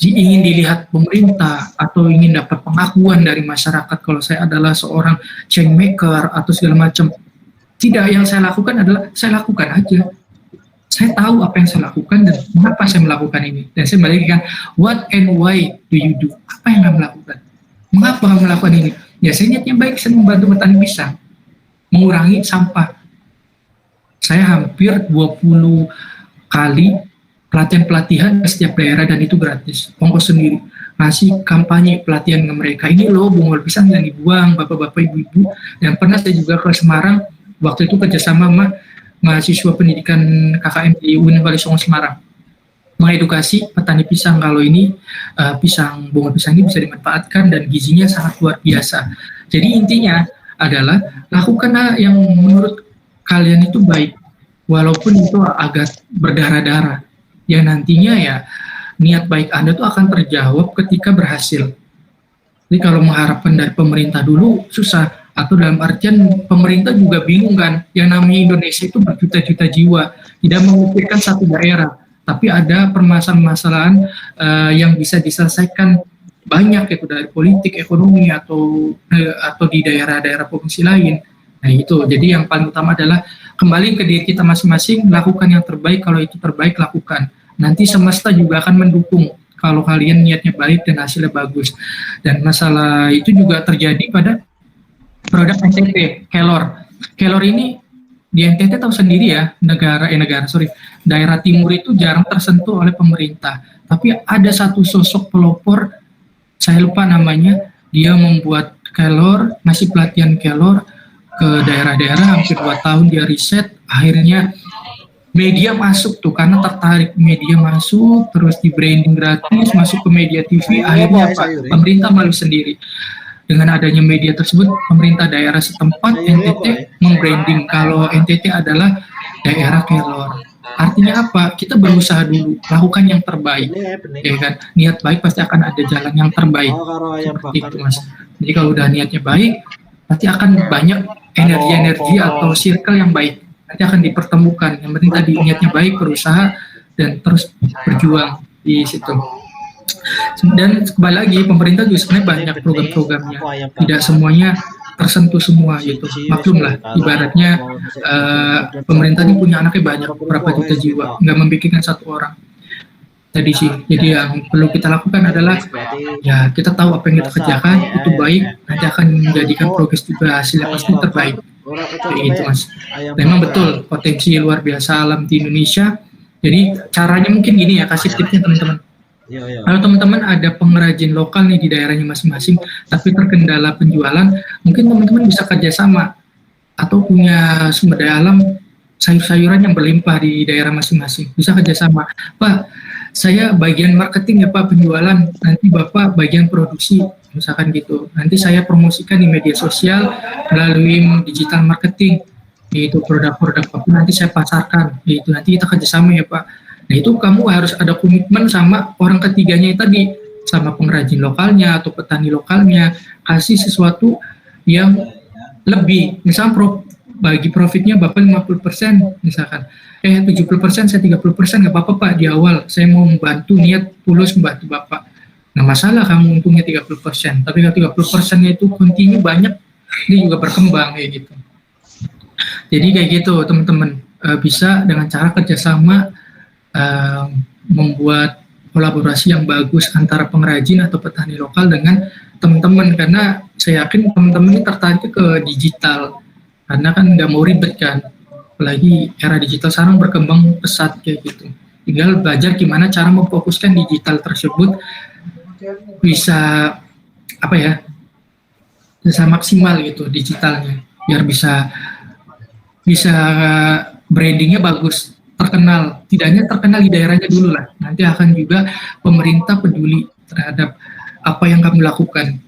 ingin dilihat pemerintah atau ingin dapat pengakuan dari masyarakat kalau saya adalah seorang change maker atau segala macam. Tidak, yang saya lakukan adalah saya lakukan aja. Saya tahu apa yang saya lakukan dan mengapa saya melakukan ini. Dan saya balikkan, what and why do you do? Apa yang kamu lakukan? Mengapa kamu melakukan ini? Ya, saya niatnya baik, saya membantu petani pisang, mengurangi sampah. Saya hampir 20 kali pelatihan-pelatihan ke setiap daerah dan itu gratis, ongkos sendiri. Ngasih kampanye pelatihan ke mereka, ini loh bonggol pisang yang dibuang, bapak-bapak, ibu-ibu. Dan pernah saya juga ke Semarang, waktu itu kerjasama sama mahasiswa pendidikan KKN di UIN Wali Songo Semarang. Mengedukasi petani pisang kalau ini bonggol pisang ini bisa dimanfaatkan dan gizinya sangat luar biasa. Jadi intinya adalah lakukan yang menurut kalian itu baik, walaupun itu agak berdarah-darah. Ya nantinya ya niat baik Anda itu akan terjawab ketika berhasil. Jadi kalau mengharapkan dari pemerintah dulu susah, atau dalam artian pemerintah juga bingung kan, yang namanya Indonesia itu berjuta-juta jiwa, tidak memikirkan satu daerah. Tapi ada permasalahan-permasalahan yang bisa diselesaikan banyak, yaitu dari politik, ekonomi, atau di daerah-daerah provinsi lain. Nah itu, jadi yang paling utama adalah kembali ke diri kita masing-masing, lakukan yang terbaik, kalau itu terbaik lakukan. Nanti semesta juga akan mendukung kalau kalian niatnya baik dan hasilnya bagus. Dan masalah itu juga terjadi pada produk NTT, Kelor. Kelor ini di NTT tahu sendiri ya, daerah timur itu jarang tersentuh oleh pemerintah. Tapi ada satu sosok pelopor, saya lupa namanya, dia membuat Kelor, ngasih pelatihan Kelor ke daerah-daerah, hampir 2 tahun dia riset, akhirnya media masuk tuh, karena tertarik, media masuk, terus di branding gratis, masuk ke media TV, akhirnya pemerintah malu sendiri. Dengan adanya media tersebut, pemerintah daerah setempat NTT membranding kalau NTT adalah daerah Kelor. Artinya apa? Kita berusaha dulu, lakukan yang terbaik, ya kan? Niat baik pasti akan ada jalan yang terbaik. Seperti itu, Mas. Jadi kalau udah niatnya baik, pasti akan banyak energi-energi atau circle yang baik. Nanti akan dipertemukan. Yang penting tadi niatnya baik, berusaha dan terus berjuang di situ. Dan kembali lagi, pemerintah juga sebenarnya banyak program-programnya, tidak semuanya tersentuh semua gitu. Maklumlah, ibaratnya pemerintah ini punya anaknya banyak, berapa juta jiwa, nggak memikirkan satu orang. Tadi sih, jadi yang perlu kita lakukan adalah ya kita tahu apa yang kita kerjakan itu baik, nanti akan menjadikan progres juga, hasilnya pasti terbaik. Ora Itu Mas. ayam Memang bakar. betul potensi luar biasa alam di Indonesia. Jadi caranya mungkin gini ya, kasih tipsnya teman-teman. Iya, iya. Kalau teman-teman ada pengrajin lokal nih di daerahnya masing-masing, tapi terkendala penjualan, mungkin teman-teman bisa kerjasama atau punya sumber daya alam sayur-sayuran yang berlimpah di daerah masing-masing. Bisa kerjasama. Pak, saya bagian marketing ya Pak, penjualan. Nanti Bapak bagian produksi, misalkan gitu. Nanti saya promosikan di media sosial melalui digital marketing. Yaitu produk-produk Bapak nanti saya pasarkan. Yaitu nanti kita kerjasama ya Pak. Nah itu kamu harus ada komitmen sama orang ketiganya tadi, sama pengrajin lokalnya atau petani lokalnya, kasih sesuatu yang lebih, misalnya bagi profitnya Bapak 50%, misalkan 70% saya 30%, nggak apa-apa Pak, di awal saya mau membantu, niat tulus membantu Bapak, nggak masalah kamu untungnya 30%, tapi kalau 30%-nya itu kontinu banyak, ini juga berkembang kayak gitu. Jadi kayak gitu teman-teman, bisa dengan cara kerjasama, membuat kolaborasi yang bagus antara pengrajin atau petani lokal dengan teman-teman, karena saya yakin teman-teman ini tertarik ke digital karena kan nggak mau ribet kan, apalagi era digital sekarang berkembang pesat kayak gitu. Tinggal belajar gimana cara memfokuskan digital tersebut bisa bisa maksimal gitu digitalnya, biar bisa brandingnya bagus, terkenal, tidaknya terkenal di daerahnya dulu lah. Nanti akan juga pemerintah peduli terhadap apa yang kamu lakukan.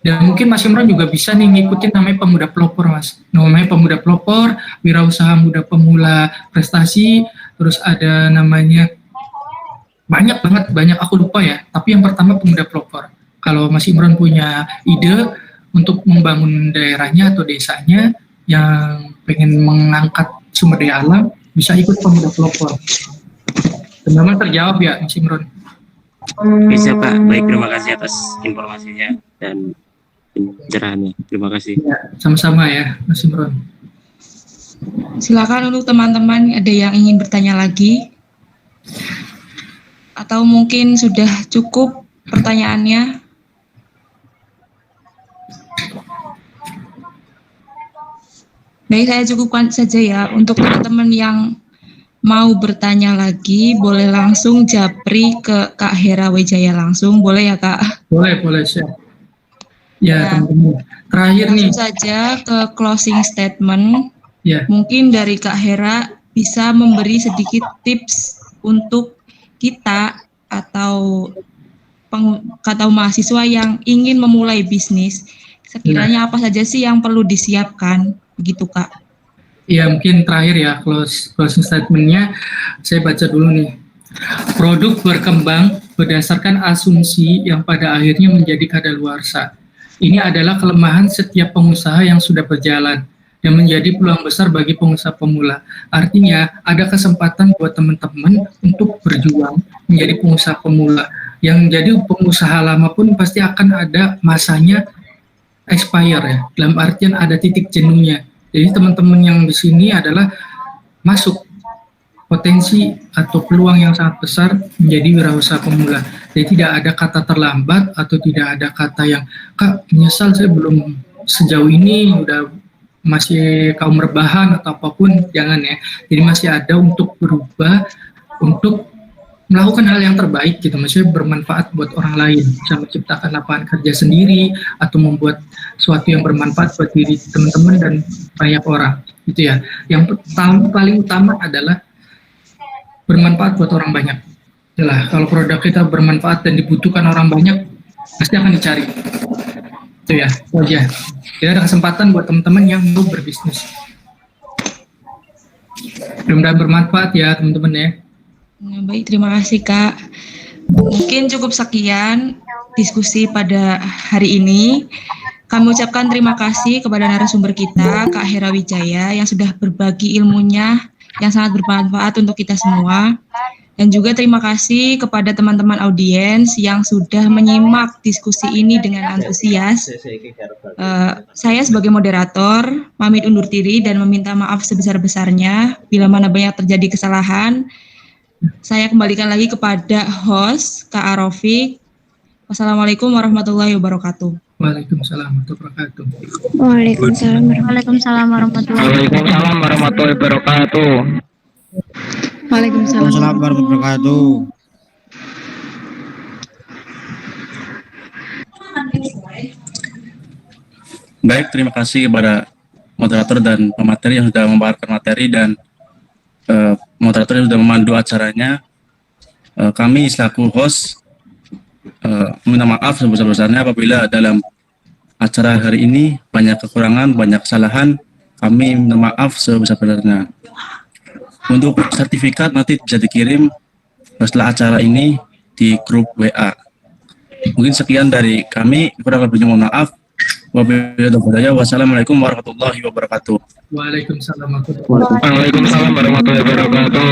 Dan mungkin Mas Imran juga bisa nih ngikutin namanya Pemuda Pelopor Mas. Namanya Pemuda Pelopor, Wirausaha Muda Pemula Prestasi, terus ada namanya banyak aku lupa ya. Tapi yang pertama Pemuda Pelopor. Kalau Mas Imran punya ide untuk membangun daerahnya atau desanya yang pengen mengangkat sumber daya alam, bisa ikut Pemuda Pelopor. Teman-teman terjawab ya Mas Imran? Bisa Pak, baik, terima kasih atas informasinya dan pencerahannya. Terima kasih. Ya, sama-sama ya Mas Imran. Silakan untuk teman-teman, ada yang ingin bertanya lagi? Atau mungkin sudah cukup pertanyaannya? Baik, saya cukupkan saja ya. Untuk teman-teman yang mau bertanya lagi, boleh langsung japri ke Kak Hera Wijaya langsung, boleh ya Kak? Boleh siap. Ya teman-teman. Terakhir nih. Langsung saja ke closing statement. Ya. Mungkin dari Kak Hera bisa memberi sedikit tips untuk kita atau mahasiswa yang ingin memulai bisnis. Sekiranya apa saja sih yang perlu disiapkan, begitu Kak? Ya mungkin terakhir ya closing statement-nya saya baca dulu nih. Produk berkembang berdasarkan asumsi yang pada akhirnya menjadi kadaluarsa. Ini adalah kelemahan setiap pengusaha yang sudah berjalan dan menjadi peluang besar bagi pengusaha pemula. Artinya ada kesempatan buat teman-teman untuk berjuang menjadi pengusaha pemula. Yang jadi pengusaha lama pun pasti akan ada masanya expire ya. Dalam artian ada titik jenuhnya. Jadi teman-teman yang di sini adalah masuk potensi atau peluang yang sangat besar menjadi wirausaha pemula. Jadi tidak ada kata terlambat atau tidak ada kata yang Kak menyesal saya belum sejauh ini, udah masih kaum rebahan atau apapun, jangan ya. Jadi masih ada untuk berubah, untuk melakukan hal yang terbaik gitu, maksudnya bermanfaat buat orang lain, bisa menciptakan lapangan kerja sendiri atau membuat sesuatu yang bermanfaat buat diri teman-teman dan banyak orang gitu ya. Yang paling utama adalah bermanfaat buat orang banyak. Itulah, kalau produk kita bermanfaat dan dibutuhkan orang banyak, pasti akan dicari. Itu ya, itu aja. Jadi ada kesempatan buat teman-teman yang mau berbisnis. Mudah-mudahan bermanfaat ya teman-teman ya. Baik, terima kasih Kak. Mungkin cukup sekian diskusi pada hari ini. Kami ucapkan terima kasih kepada narasumber kita, Kak Hera Wijaya, yang sudah berbagi ilmunya yang sangat bermanfaat untuk kita semua. Dan juga terima kasih kepada teman-teman audiens yang sudah menyimak diskusi ini dengan antusias. Saya sebagai moderator pamit undur diri dan meminta maaf sebesar-besarnya bila mana banyak terjadi kesalahan. Saya kembalikan lagi kepada host Kak Arofik. Wassalamualaikum warahmatullahi wabarakatuh. Waalaikumsalam warahmatullahi wabarakatuh. Waalaikumsalam warahmatullahi wabarakatuh. Waalaikumsalam warahmatullahi wabarakatuh. Baik, terima kasih kepada moderator dan pemateri yang sudah membawakan materi dan moderator yang sudah memandu acaranya. Kami selaku host minta maaf sebesar-besarnya apabila dalam acara hari ini banyak kekurangan, banyak kesalahan. Kami minta maaf sebesar-besarnya. Untuk sertifikat nanti bisa dikirim setelah acara ini di grup WA. Mungkin sekian dari kami, kurang lebihnya mohon maaf. Wassalamualaikum warahmatullahi wabarakatuh. Waalaikumsalam Waalaikumsalam warahmatullahi wabarakatuh.